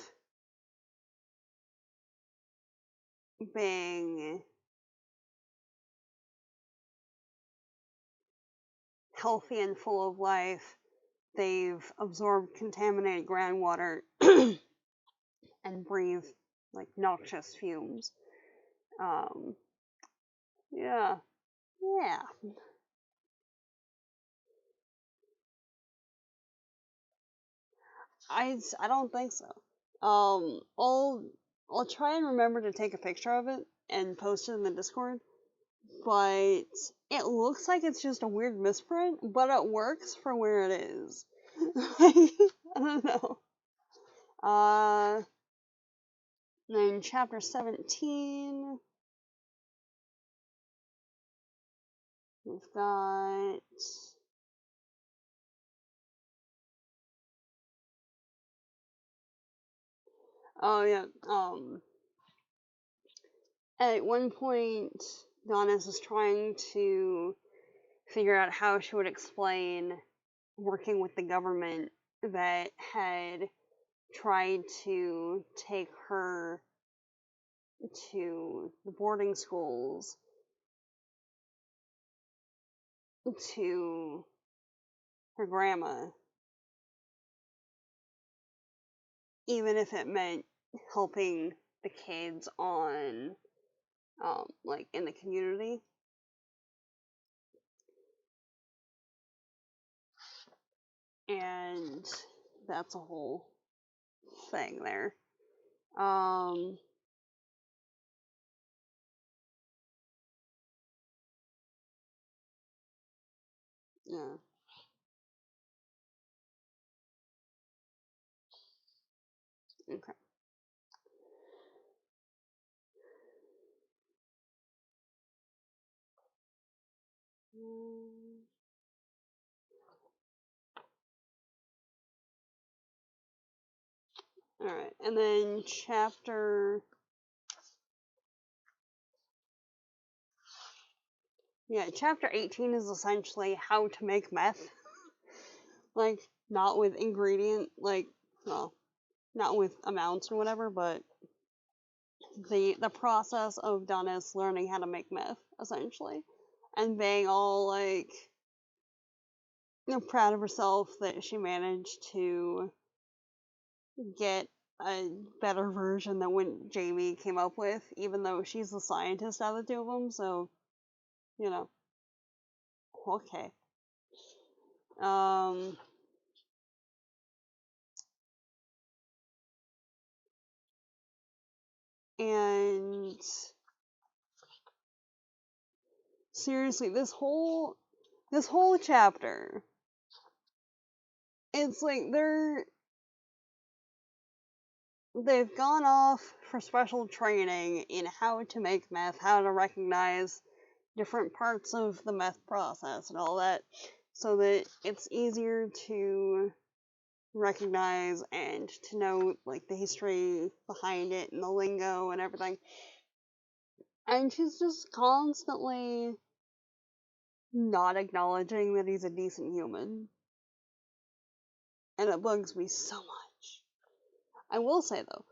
being healthy and full of life, they've absorbed contaminated groundwater and breathe like noxious fumes. Yeah. I don't think so. I'll try and remember to take a picture of it and post it in the Discord. But it looks like it's just a weird misprint, but it works for where it is. I don't know. Then chapter 17. We've got at one point Donis is trying to figure out how she would explain working with the government that had tried to take her to the boarding schools to her grandma, even if it meant helping the kids on, like, in the community. And that's a whole thing there. Yeah. Okay. Alright, and then chapter 18 is essentially how to make meth. Like, not with not with amounts or whatever, but the process of Dennis learning how to make meth, essentially. And being all, like, proud of herself that she managed to get a better version than what Jamie came up with, even though she's the scientist out of the two of them, so, okay. And seriously, this whole chapter, it's like they've gone off for special training in how to make meth, how to recognize different parts of the meth process and all that, so that it's easier to recognize and to know, like, the history behind it and the lingo and everything. And she's just constantly not acknowledging that he's a decent human. And it bugs me so much. I will say, though,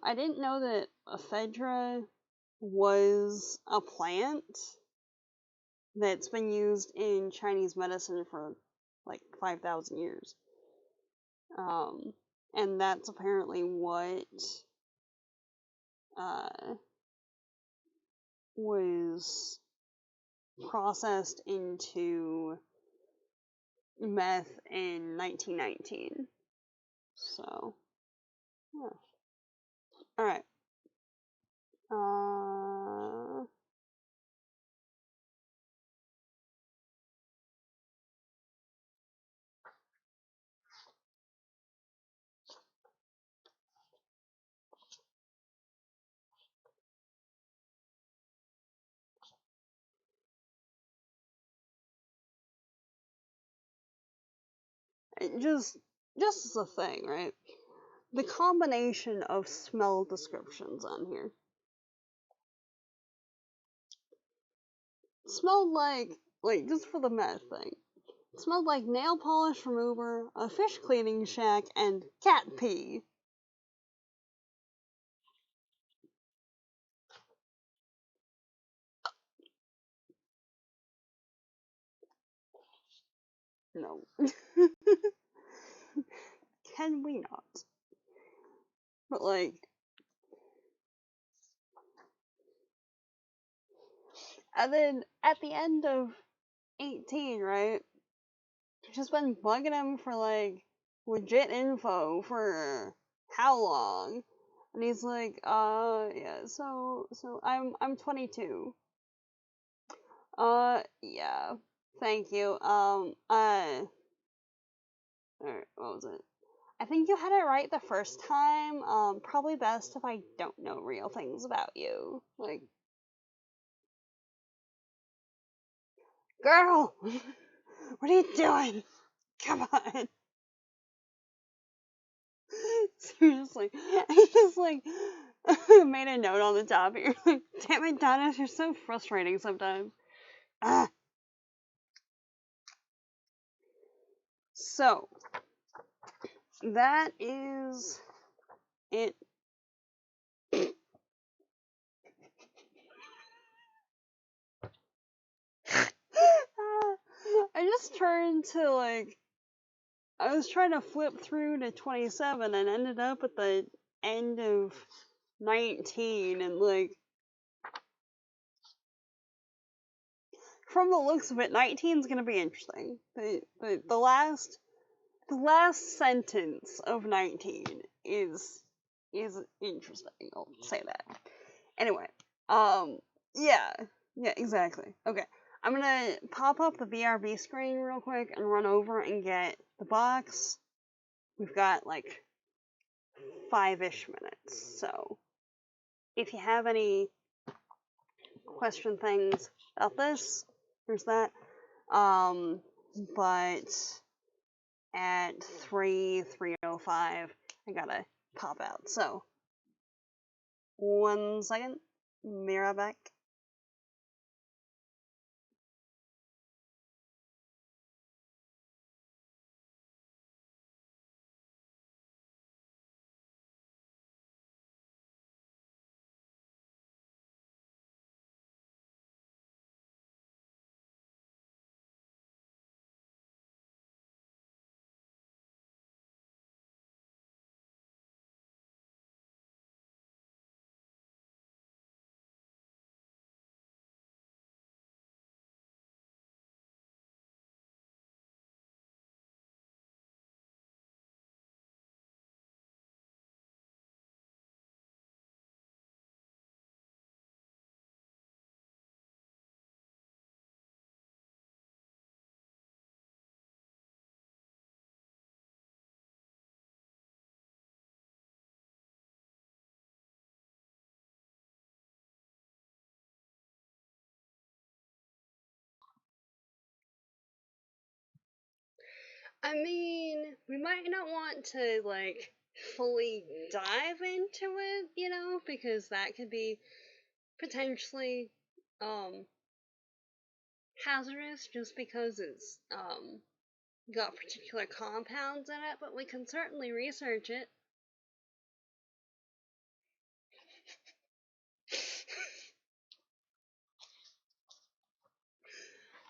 I didn't know that ephedra was a plant that's been used in Chinese medicine for, like, 5,000 years. And that's apparently what was processed into meth in 1919. So, yeah. Alright. Just as a thing, right? The combination of smell descriptions on here. Smelled like, just for the meth thing, smelled like nail polish remover, a fish cleaning shack, and cat pee. No. Can we not? But, like, and then at the end of 18, right? Just been bugging him for, like, legit info for how long? And he's like, yeah, so I'm 22. Yeah, thank you. Alright, what was it? I think you had it right the first time. Probably best if I don't know real things about you. Like, girl! What are you doing? Come on. Seriously. I just, like, made a note on the top here. Like, damn it, Dennis, you're so frustrating sometimes. Ah. So, that is it. I just turned to, like, I was trying to flip through to 27 and ended up at the end of 19, and, like, from the looks of it, 19's gonna be interesting. The last sentence of 19 is interesting. I'll say that. Anyway, yeah, exactly. Okay, I'm gonna pop up the BRB screen real quick and run over and get the box. We've got like 5-ish minutes, so if you have any question things about this, there's that. But at 3:05, I gotta pop out. So, 1 second. Be right back. I mean, we might not want to, like, fully dive into it, you know, because that could be potentially, hazardous just because it's, got particular compounds in it, but we can certainly research it.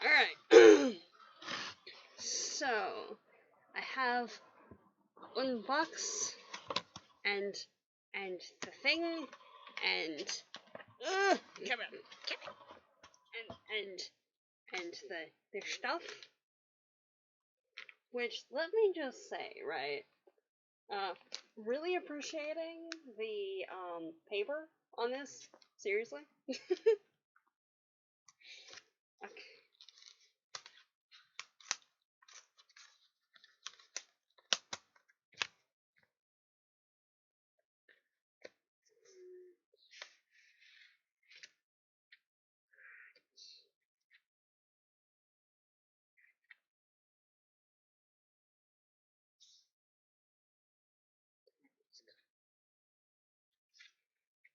Alright. So, I have one box and the thing and come on, and the stuff. Which, let me just say, right? Really appreciating the paper on this. Seriously. Okay.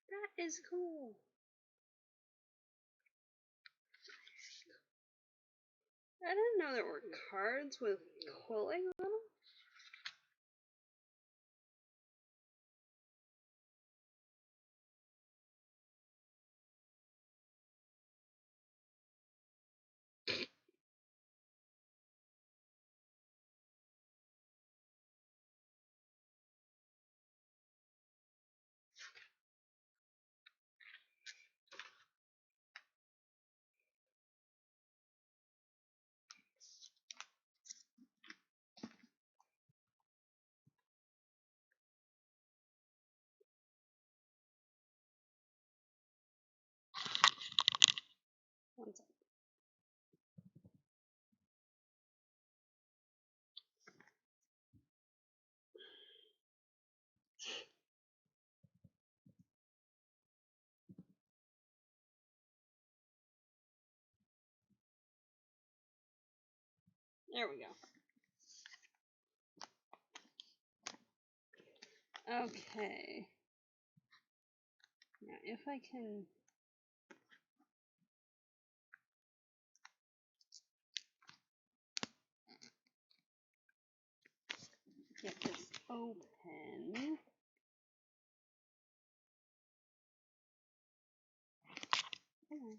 That is cool. I didn't know there were cards with quilling on them. One second. There we go. Okay. Now, if I can get this open. Come on.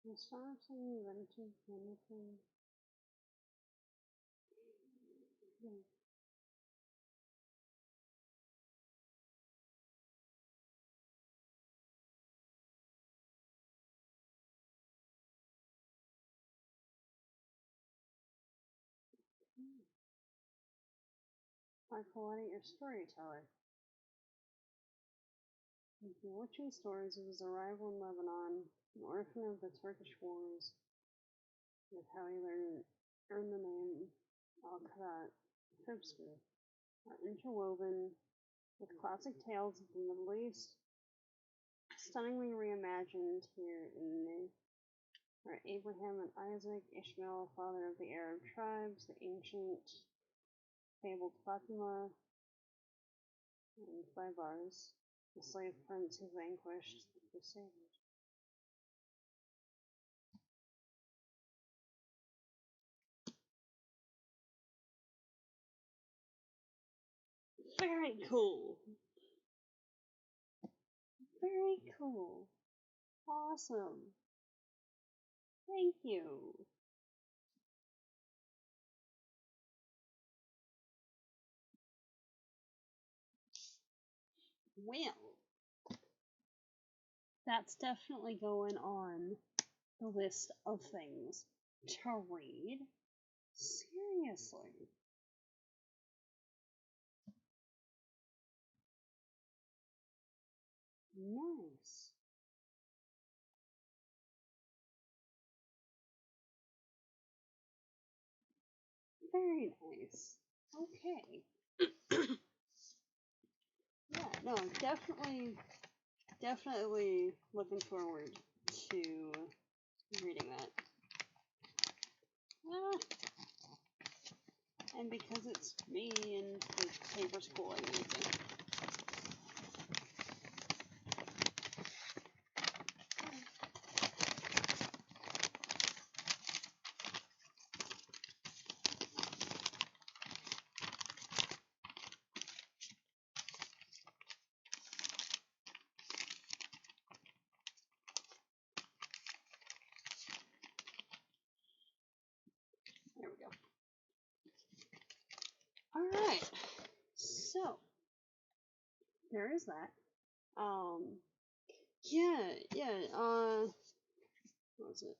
The stars invented anything. Yeah. Michael, why your storyteller? The bewitching stories of his arrival in Lebanon, an orphan of the Turkish wars, with how he earned the name Al-Qadat Hipster, are interwoven with classic tales of the Middle East, stunningly reimagined here in where Abraham and Isaac, Ishmael, father of the Arab tribes, the ancient fabled Fatima, and Baibars, the slave prince who vanquished the Crusaders. Very cool. Very cool. Awesome. Thank you. Well, that's definitely going on the list of things to read. Seriously. Nice. Very nice. Okay. Yeah, no, definitely looking forward to reading that. Ah, and because it's me and the paper's cool, I need to. There we go. Alright. So, there is that. Yeah, what was it?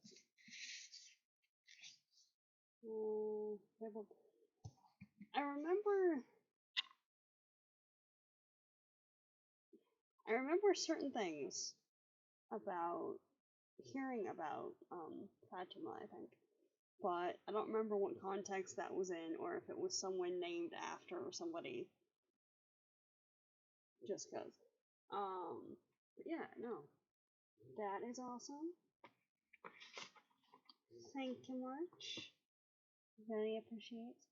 I remember certain things about hearing about Fatima, I think, but I don't remember what context that was in, or if it was someone named after somebody. Just cause. But yeah, no, that is awesome. Thank you much. Very appreciate.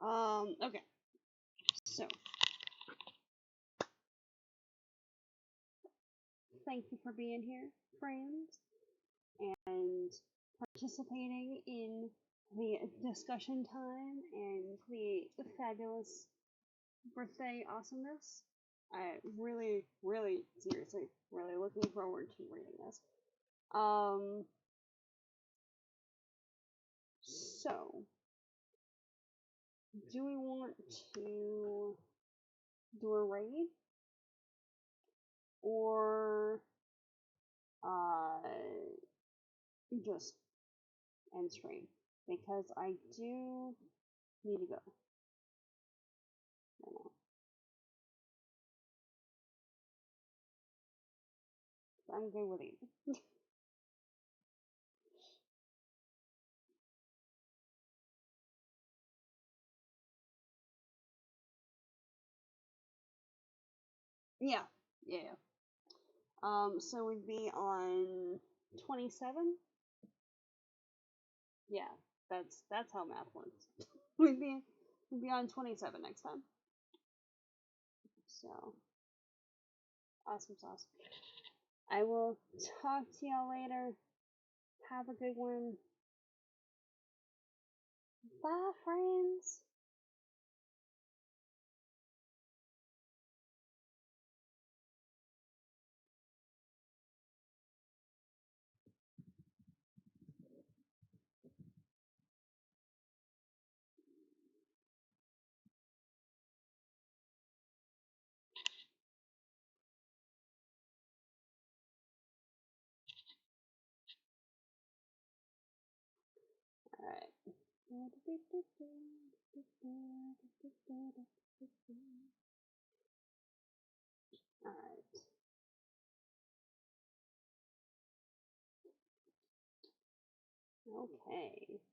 Okay. So, thank you for being here, friends, and participating in the discussion time and the fabulous birthday awesomeness. I really, seriously, really looking forward to reading this. So, do we want to do a raid? Or, just end stream? Because I do need to go. I know. I'm good with it. Yeah. So we'd be on 27? Yeah, that's how math works. we'd be on 27 next time. So, awesome sauce. I will talk to y'all later. Have a good one. Bye, friends. Alright. Okay.